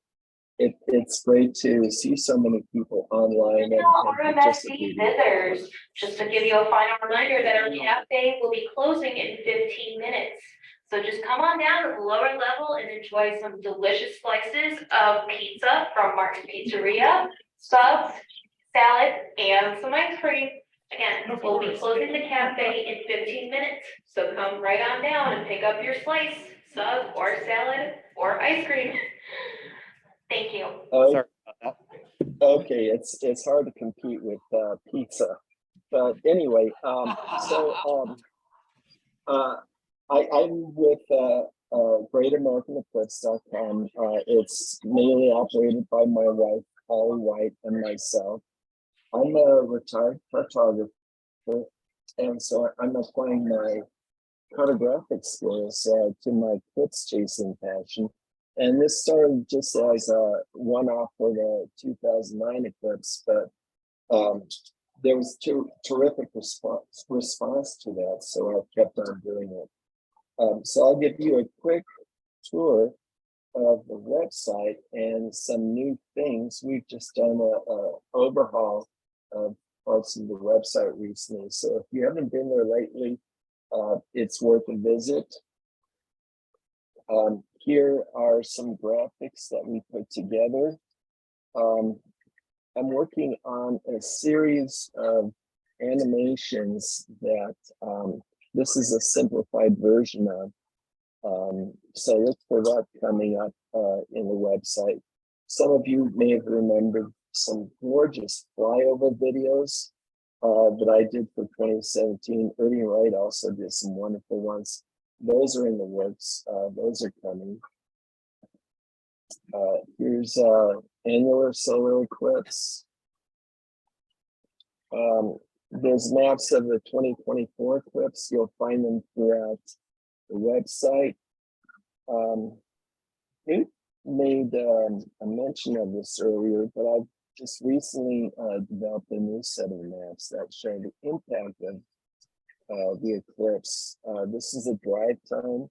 it's great to see so many people online and RMSD participating. visitors, just to give you a final reminder that our cafe will be closing in 15 minutes. So just come on down to the lower level and enjoy some delicious slices of pizza from Mark's Pizzeria, subs, salad, and some ice cream. Again, we'll be closing the cafe in 15 minutes, so come right on down and pick up your slice, sub, or salad, or ice cream. Thank you. Oh, Sorry about that. okay, it's hard to compete with pizza, but anyway, I'm with Great American Eclipse.com. It's mainly operated by my wife, Holly White, and myself. I'm a retired photographer, and so I'm applying my photographic skills to my eclipse chasing passion. And this started just as a one-off for the 2009 eclipse, but there was terrific response to that, so I kept on doing it. So I'll give you a quick tour of the website and some new things. We've just done a overhaul of parts of the website recently. So if you haven't been there lately, it's worth a visit. Here are some graphics that we put together. I'm working on a series of animations that this is a simplified version of. So look for that coming up in the website. Some of you may have remembered some gorgeous flyover videos that I did for 2017. Ernie Wright also did some wonderful ones. Those are in the works. Those are coming. Here's annular solar eclipse. There's maps of the 2024 eclipse. You'll find them throughout the website. It made a mention of this earlier, but I've just recently developed a new set of maps that show the impact of the eclipse. This is a drive time.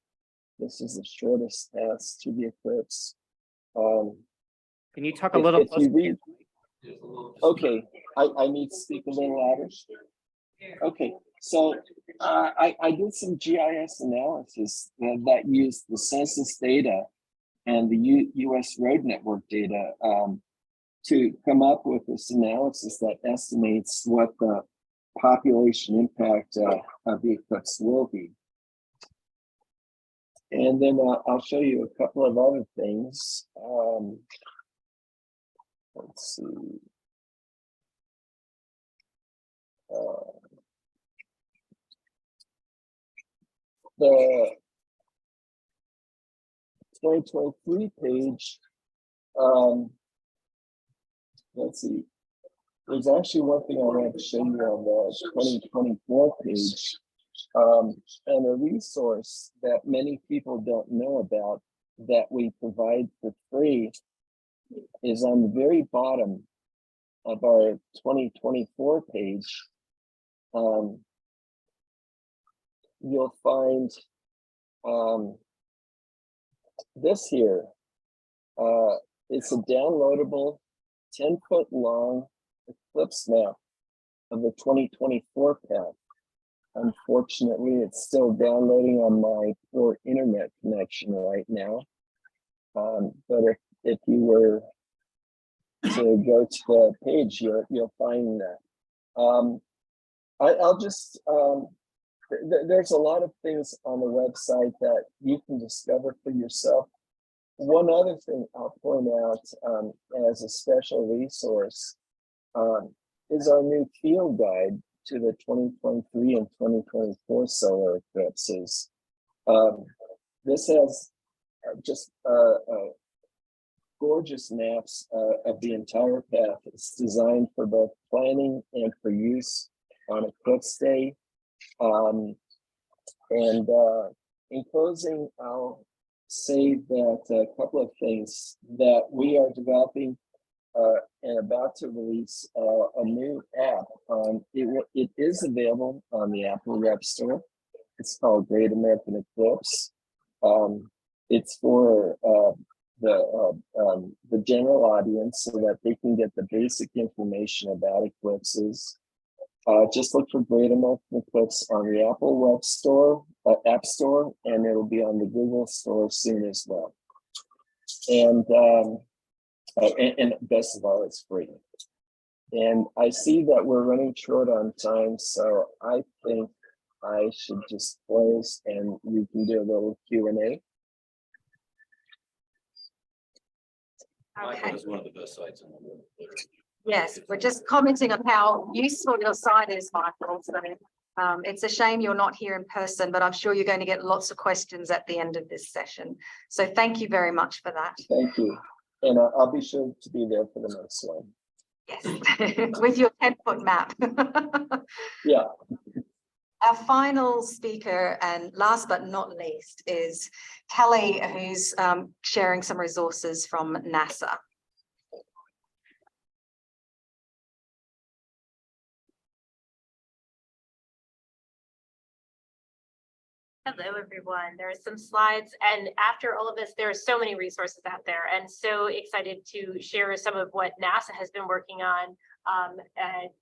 This is the shortest path to the eclipse. Can you talk a little? If you read, okay, I need to speak a little louder. Okay, so I did some GIS analysis that used the census data and the US road network data to come up with this analysis that estimates what the population impact of the eclipse will be. And then I'll show you a couple of other things. Let's see. The 2023 page, let's see. There's actually one thing I want to show you on the 2024 page, and a resource that many people don't know about that we provide for free is on the very bottom of our 2024 page. You'll find this here. It's a downloadable 10-foot long eclipse map of the 2024 path. Unfortunately, it's still downloading on my poor internet connection right now. But if you were to go to the page, you'll find that. I'll just there's a lot of things on the website that you can discover for yourself. One other thing I'll point out as a special resource is our new field guide to the 2023 and 2024 solar eclipses. This has just gorgeous maps of the entire path. It's designed for both planning and for use on eclipse day. In closing, I'll say that a couple of things that we are developing and about to release a new app. It is available on the Apple App Store. It's called Great American Eclipse. It's for the general audience so that they can get the basic information about eclipses. Just look for Great American Eclipse on the Apple App Store, and it'll be on the Google Store soon as well. And best of all, it's free. And I see that we're running short on time, so I think I should just close and we can do a little Q&A. Okay. It's one of the best sites in the world. Yes, we're just commenting on how useful your site is, Michael. So it's a shame you're not here in person, but I'm sure you're going to get lots of questions at the end of this session. So thank you very much for that. Thank you. And I'll be sure to be there for the next one. Yes, with your 10-foot map. Yeah. Our final speaker and last but not least is Kelly, who's sharing some resources from NASA. Hello, everyone. There are some slides, and after all of this, there are so many resources out there, and so excited to share some of what NASA has been working on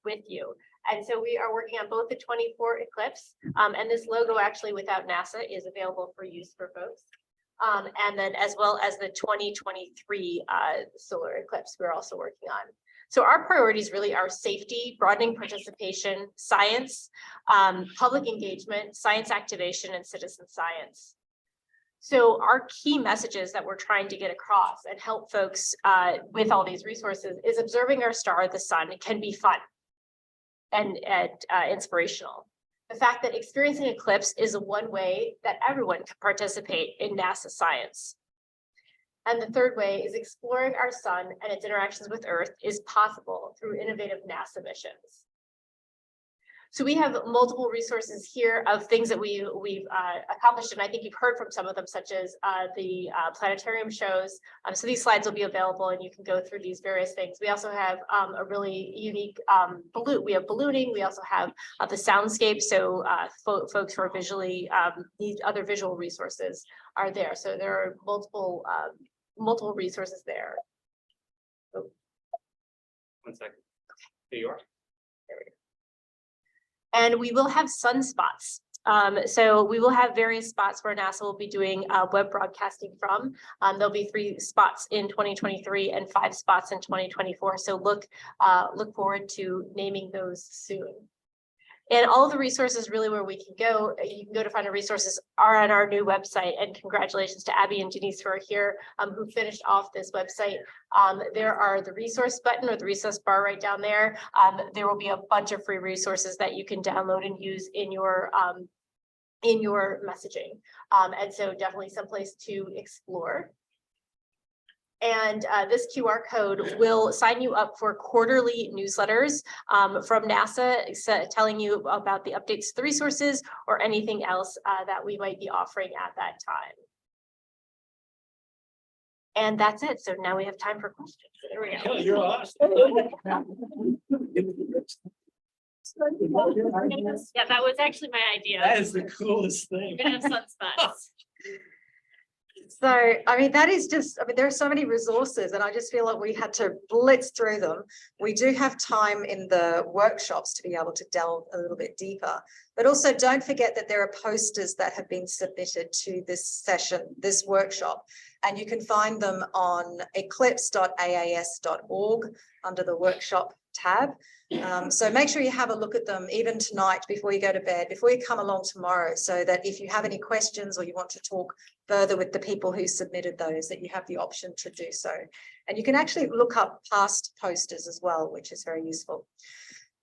with you. And so we are working on both the 24 Eclipse, and this logo actually without NASA is available for use for folks. And then as well as the 2023 solar eclipse we're also working on. So our priorities really are safety, broadening participation, science, public engagement, science activation, and citizen science. So our key messages that we're trying to get across and help folks with all these resources is observing our star, the sun, can be fun and inspirational. The fact that experiencing eclipse is one way that everyone can participate in NASA science. And the third way is exploring our sun and its interactions with Earth is possible through innovative NASA missions. So we have multiple resources here of things that we've accomplished, and I think you've heard from some of them, such as the planetarium shows. So these slides will be available, and you can go through these various things. We also have a really unique we have ballooning. We also have the soundscape. So folks who are visually need other visual resources are there. So there are multiple resources there. Oh. 1 second. Here you are. There we go. And we will have sunspots. So we will have various spots where NASA will be doing web broadcasting from. There'll be 3 spots in 2023 and 5 spots in 2024. So look forward to naming those soon. And all of the resources really where we can go, you can go to find our resources are on our new website. And congratulations to Abby and Denise who are here, who finished off this website. There are the resource button or the resource bar right down there. There will be a bunch of free resources that you can download and use in your messaging. And so definitely someplace to explore. And this QR code will sign you up for quarterly newsletters from NASA telling you about the updates to the resources or anything else that we might be offering at that time. And that's it. So now we have time for questions. There we go. You're awesome. Yeah, that was actually my idea. That is the coolest thing. We're gonna have sunspots. So, I mean, that is just, I mean, there are so many resources and I just feel like we had to blitz through them. We do have time in the workshops to be able to delve a little bit deeper, but also don't forget that there are posters that have been submitted to this session, this workshop, and you can find them on eclipse.aas.org under the workshop tab. So make sure you have a look at them even tonight before you go to bed, before you come along tomorrow, so that if you have any questions or you want to talk further with the people who submitted those, that you have the option to do so. And you can actually look up past posters as well, which is very useful.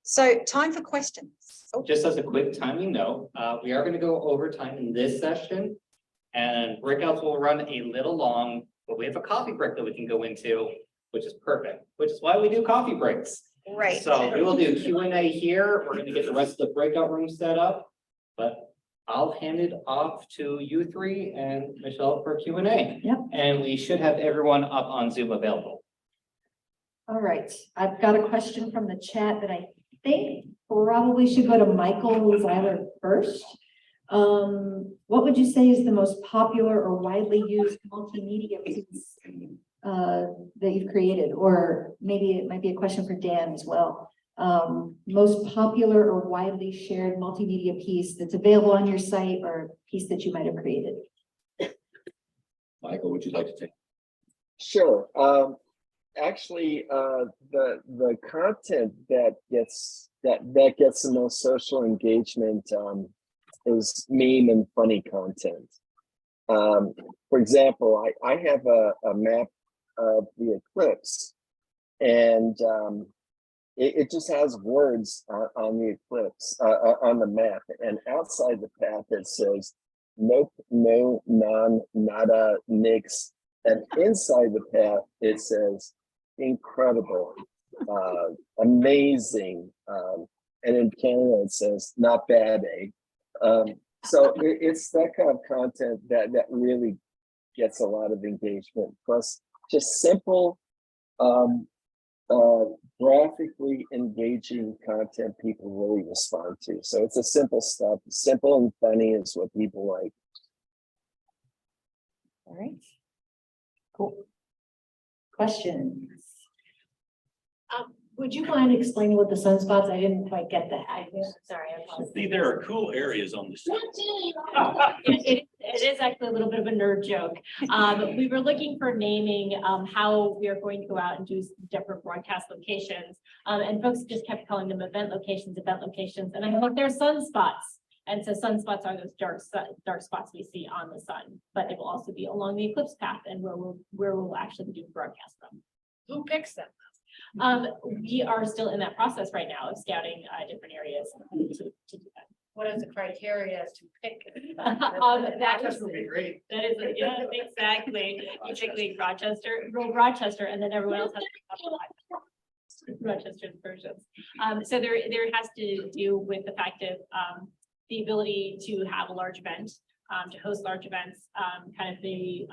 So time for questions. Oh, Just as a quick timing note, we are going to go over time in this session. And breakouts will run a little long, but we have a coffee break that we can go into, which is perfect, which is why we do coffee breaks. Right. So we will do Q&A here. We're going to get the rest of the breakout room set up, but I'll hand it off to you three and Michelle for Q&A. Yep. And we should have everyone up on Zoom available. All right, I've got a question from the chat that I think probably should go to Michael Zeiler first. What would you say is the most popular or widely used multimedia piece that you've created? Or maybe it might be a question for Dan as well. Most popular or widely shared multimedia piece that's available on your site, or a piece that you might have created? Michael, would you like to take? Sure. Actually, the content that gets the most social engagement is meme and funny content. For example, I have a map of the eclipse, and it just has words on the eclipse on the map, and outside the path it says nope, no, non, nada, nix, and inside the path it says incredible, amazing, and in Canada it says not bad, eh? So it's that kind of content that really gets a lot of engagement. Plus, just simple, graphically engaging content people really respond to. So it's a simple stuff. Simple and funny is what people like. All right. Cool. Questions? Would you mind explaining what the sunspots? I didn't quite get that. Sorry, I apologize. See, there are cool areas on the site. It is actually a little bit of a nerd joke. We were looking for naming how we are going to go out and do different broadcast locations. And folks just kept calling them event locations. And I'm like, they're sunspots. And so sunspots are those dark spots we see on the sun, but they will also be along the eclipse path and where we'll actually do broadcast from. Who picks them? We are still in that process right now of scouting different areas to do that. What is the criteria to pick? That is great. That is, yeah, exactly. Particularly Rochester, and then everyone else has to Rochester's versions. So there has to do with the fact of the ability to have a large event, to host large events, kind of the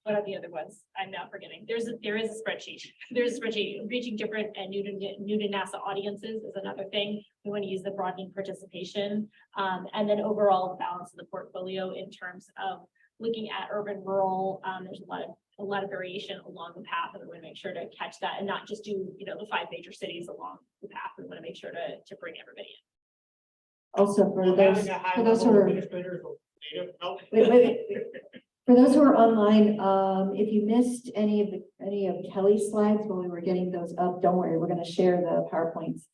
what are the other ones? I'm now forgetting. There is a spreadsheet. There's a spreadsheet. Reaching different and new to NASA audiences is another thing. We want to use the broadening participation, and then overall the balance of the portfolio in terms of looking at urban, rural. There's a lot of variation along the path, and we want to make sure to catch that and not just do the 5 major cities along the path. We want to make sure to bring everybody in. Also, for those who are for those who are online, if you missed any of Kelly's slides when we were getting those up, don't worry, we're going to share the PowerPoints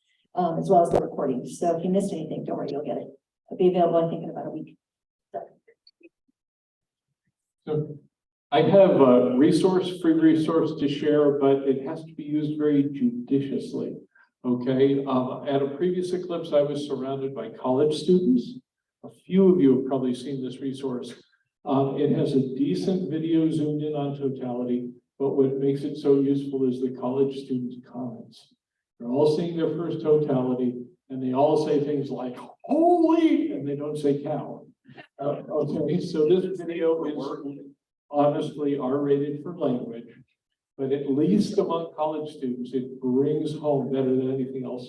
as well as the recordings. So if you missed anything, don't worry, you'll get it. It'll be available, I think, in about a week. So I have a free resource to share, but it has to be used very judiciously. Okay, at a previous eclipse, I was surrounded by college students. A few of you have probably seen this resource. It has a decent video zoomed in on totality, but what makes it so useful is the college students' comments. They're all seeing their first totality, and they all say things like, holy, and they don't say cow. Okay, so this video is honestly R-rated for language, but at least among college students, it brings home better than anything else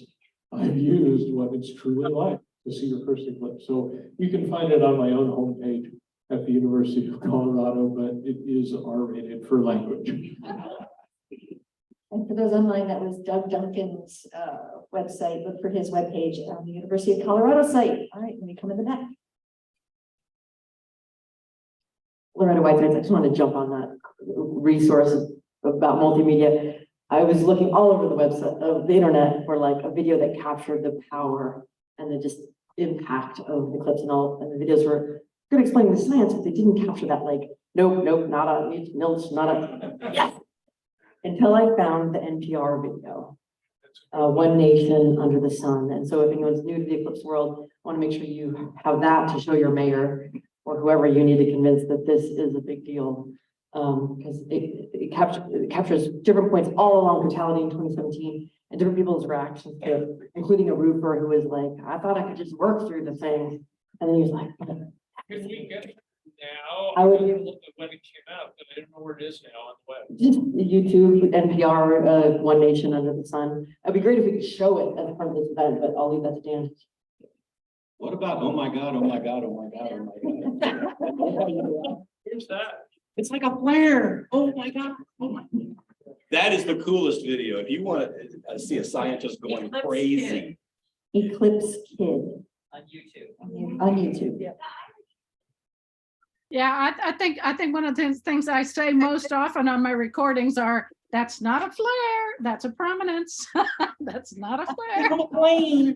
I've used what it's truly like to see your first eclipse. So you can find it on my own homepage at the University of Colorado, but it is R-rated for language. And for those online, that was Doug Duncan's website. Look for his webpage on the University of Colorado site. All right, let me come in the back. Loretta Whitesides, I just want to jump on that resource about multimedia. I was looking all over the website of the internet for like a video that captured the power and the just impact of the eclipse, and the videos were good explaining the science, but they didn't capture that, like, nope, not a, no, it's not a, yes. Until I found the NPR video, One Nation Under the Sun. And so if anyone's new to the eclipse world, I want to make sure you have that to show your mayor or whoever you need to convince that this is a big deal. Because it captures different points all along totality in 2017 and different people's reactions to it, including a roofer who was like, I thought I could just work through the thing. And then he was like, Can we get it now? I would- look at when it came out, but I don't know where it is now on the web. just YouTube, NPR, One Nation Under the Sun. It'd be great if we could show it as part of this event, but I'll leave that to Dan. What about, oh my God, oh my God, oh my God, oh my God. Here's that. It's like a flare. Oh my God. Oh my. That is the coolest video. If you want to see a scientist going Eclipse crazy. Eclipse Kid On YouTube. on YouTube. Yeah, I think one of the things I say most often on my recordings are, that's not a flare, that's a prominence. That's not a flare.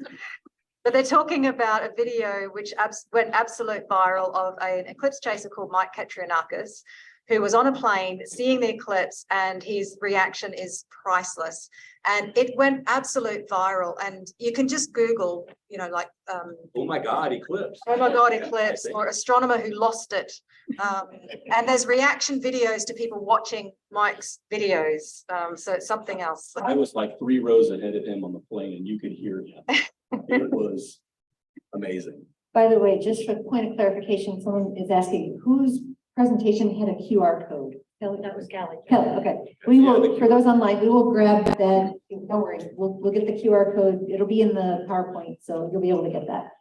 But they're talking about a video which went absolute viral of an eclipse chaser called Mike Katrianakis, who was on a plane seeing the eclipse, and his reaction is priceless. And it went absolute viral. And you can just Google, like, Oh my God, eclipse. oh my God, eclipse, or astronomer who lost it. And there's reaction videos to people watching Mike's videos. So it's something else. I was like 3 rows ahead of him on the plane and you could hear him. It was amazing. By the way, just for point of clarification, someone is asking whose presentation had a QR code? Kelly, that was Kelly. Kelly, okay. We will, for those online, we will grab that. Don't worry, we'll get the QR code. It'll be in the PowerPoint, so you'll be able to get that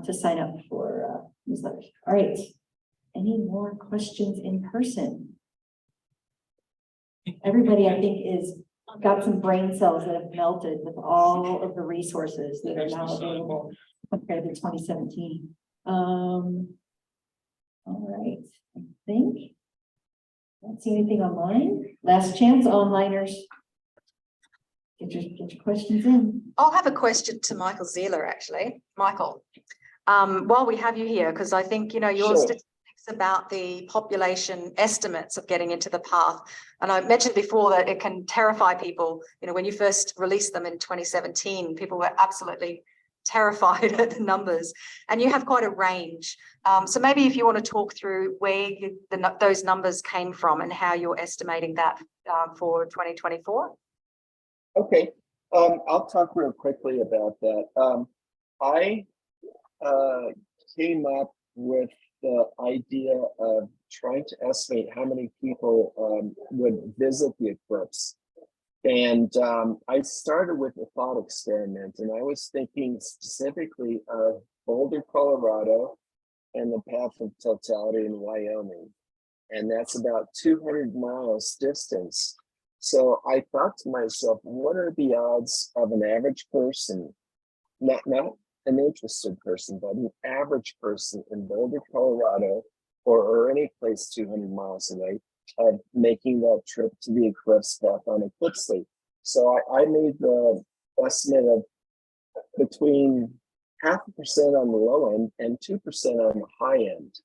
to sign up for newsletters. All right. Any more questions in person? Everybody, I think, is got some brain cells that have melted with all of the resources that are now available compared to 2017. All right, I think. Don't see anything online. Last chance, onliners. Get your questions in. I'll have a question to Michael Zeiler, actually. Michael, while we have you here, because I think, your Sure. statistics about the population estimates of getting into the path. And I mentioned before that it can terrify people. When you first released them in 2017, people were absolutely terrified at the numbers, and you have quite a range. So maybe if you want to talk through where those numbers came from and how you're estimating that for 2024. Okay, I'll talk real quickly about that. I came up with the idea of trying to estimate how many people would visit the eclipse. And I started with a thought experiment, and I was thinking specifically of Boulder, Colorado, and the path of totality in Wyoming. And that's about 200 miles distance. So I thought to myself, what are the odds of an average person, not an interested person, but an average person in Boulder, Colorado, or any place 200 miles away, of making that trip to the eclipse path on eclipse date. So I made the estimate of between 0.5% on the low end and 2% on the high end.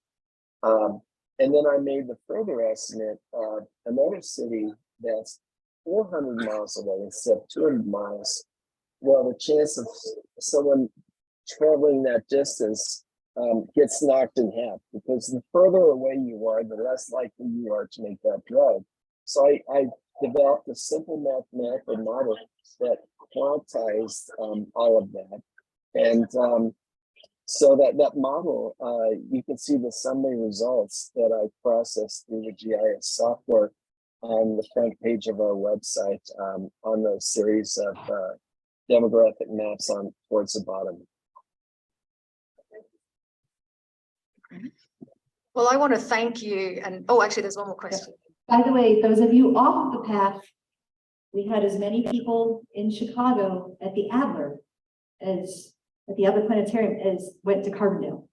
And then I made the further estimate of another city that's 400 miles away instead of 200 miles. Well, the chance of someone traveling that distance gets knocked in half, because the further away you are, the less likely you are to make that drive. So I developed a simple mathematical model that quantized all of that. And so that model, you can see the summary results that I processed through the GIS software on the front page of our website, on those series of demographic maps on towards the bottom. Well, I want to thank you. And actually, there's one more question. By the way, those of you off the path, we had as many people in Chicago at the Adler as at the other planetarium as went to Carbondale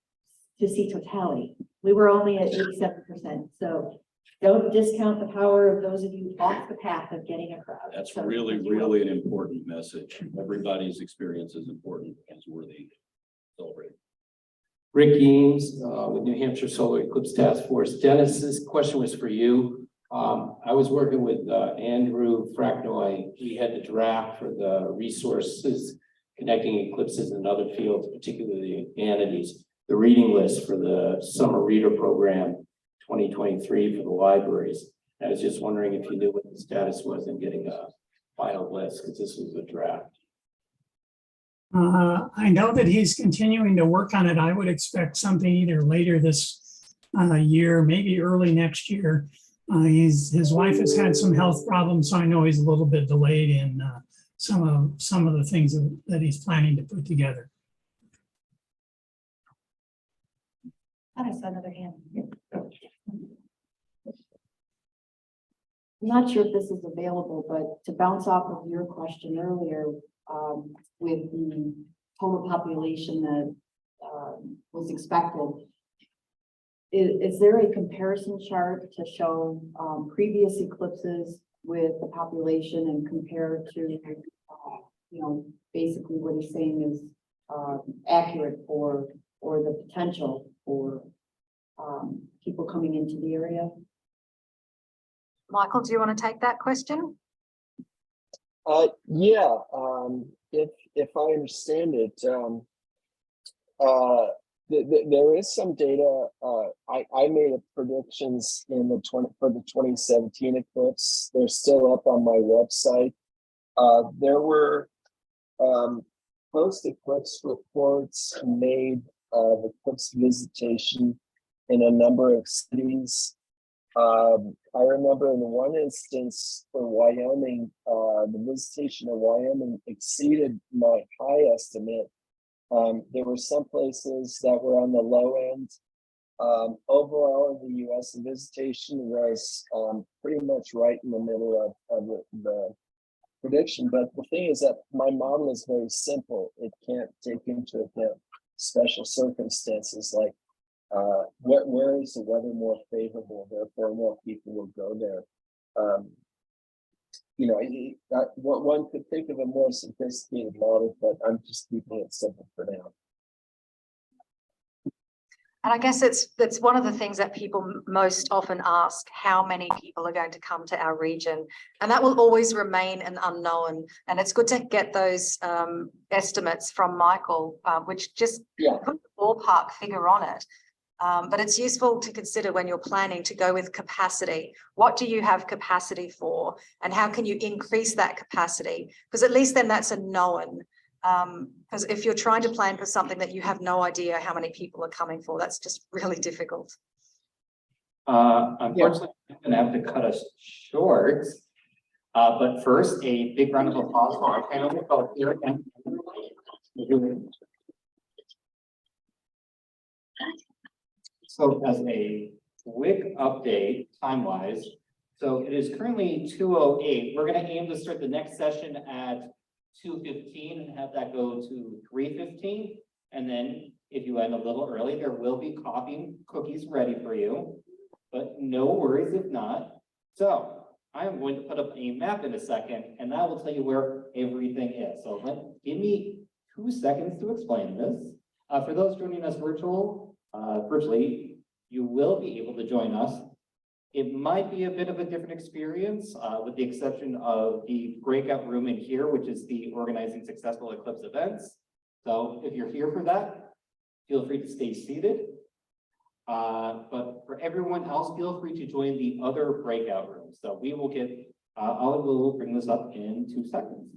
to see totality. We were only at 87%. So don't discount the power of those of you off the path of getting a crowd. That's So, really, if you will. really an important message. Everybody's experience is important as worthy. Celebrate. Rick Eames, with New Hampshire Solar Eclipse Task Force. Dennis, this question was for you. I was working with Andrew Fracknoy. We had the draft for the resources connecting eclipses and other fields, particularly the humanities, the reading list for the summer reader program 2023 for the libraries. I was just wondering if you knew what the status was in getting a final list, because this was a draft. I know that he's continuing to work on it. I would expect something either later this year, maybe early next year. His wife has had some health problems, so I know he's a little bit delayed in some of the things that he's planning to put together. I saw another hand. I'm not sure if this is available, but to bounce off of your question earlier, with the total population that was expected, is there a comparison chart to show previous eclipses with the population and compare to, basically what he's saying is accurate or the potential for people coming into the area? Michael, do you want to take that question? Yeah, if I understand it, there is some data. I made predictions for the 2017 eclipse. They're still up on my website. There were post-eclipse reports made of eclipse visitation in a number of cities. I remember in one instance for Wyoming, the visitation of Wyoming exceeded my high estimate. There were some places that were on the low end. Overall, in the U.S., the visitation was pretty much right in the middle of the prediction. But the thing is that my model is very simple. It can't take into account special circumstances like where is the weather more favorable, therefore more people will go there. One could think of a more sophisticated model, but I'm just keeping it simple for now. And I guess it's one of the things that people most often ask, how many people are going to come to our region? And that will always remain an unknown. And it's good to get those estimates from Michael, which just put the ballpark figure on it. But it's useful to consider when you're planning to go with capacity. What do you have capacity for? And how can you increase that capacity? Because at least then that's a known. Because if you're trying to plan for something that you have no idea how many people are coming for, that's just really difficult. Unfortunately, I'm going to have to cut us short. But first, a big round of applause for our panel both here and so as a quick update time-wise, so it is currently 2:08. We're going to aim to start the next session at 2:15 and have that go to 3:15. And then if you end a little early, there will be coffee and cookies ready for you, but no worries if not. So I am going to put up a map in a second and that will tell you where everything is. So give me 2 seconds to explain this. For those joining us virtually, you will be able to join us. It might be a bit of a different experience, with the exception of the breakout room in here, which is the Organizing Successful Eclipse Events. So if you're here for that, feel free to stay seated. But for everyone else, feel free to join the other breakout rooms. So we will get, Olive will bring this up in 2 seconds.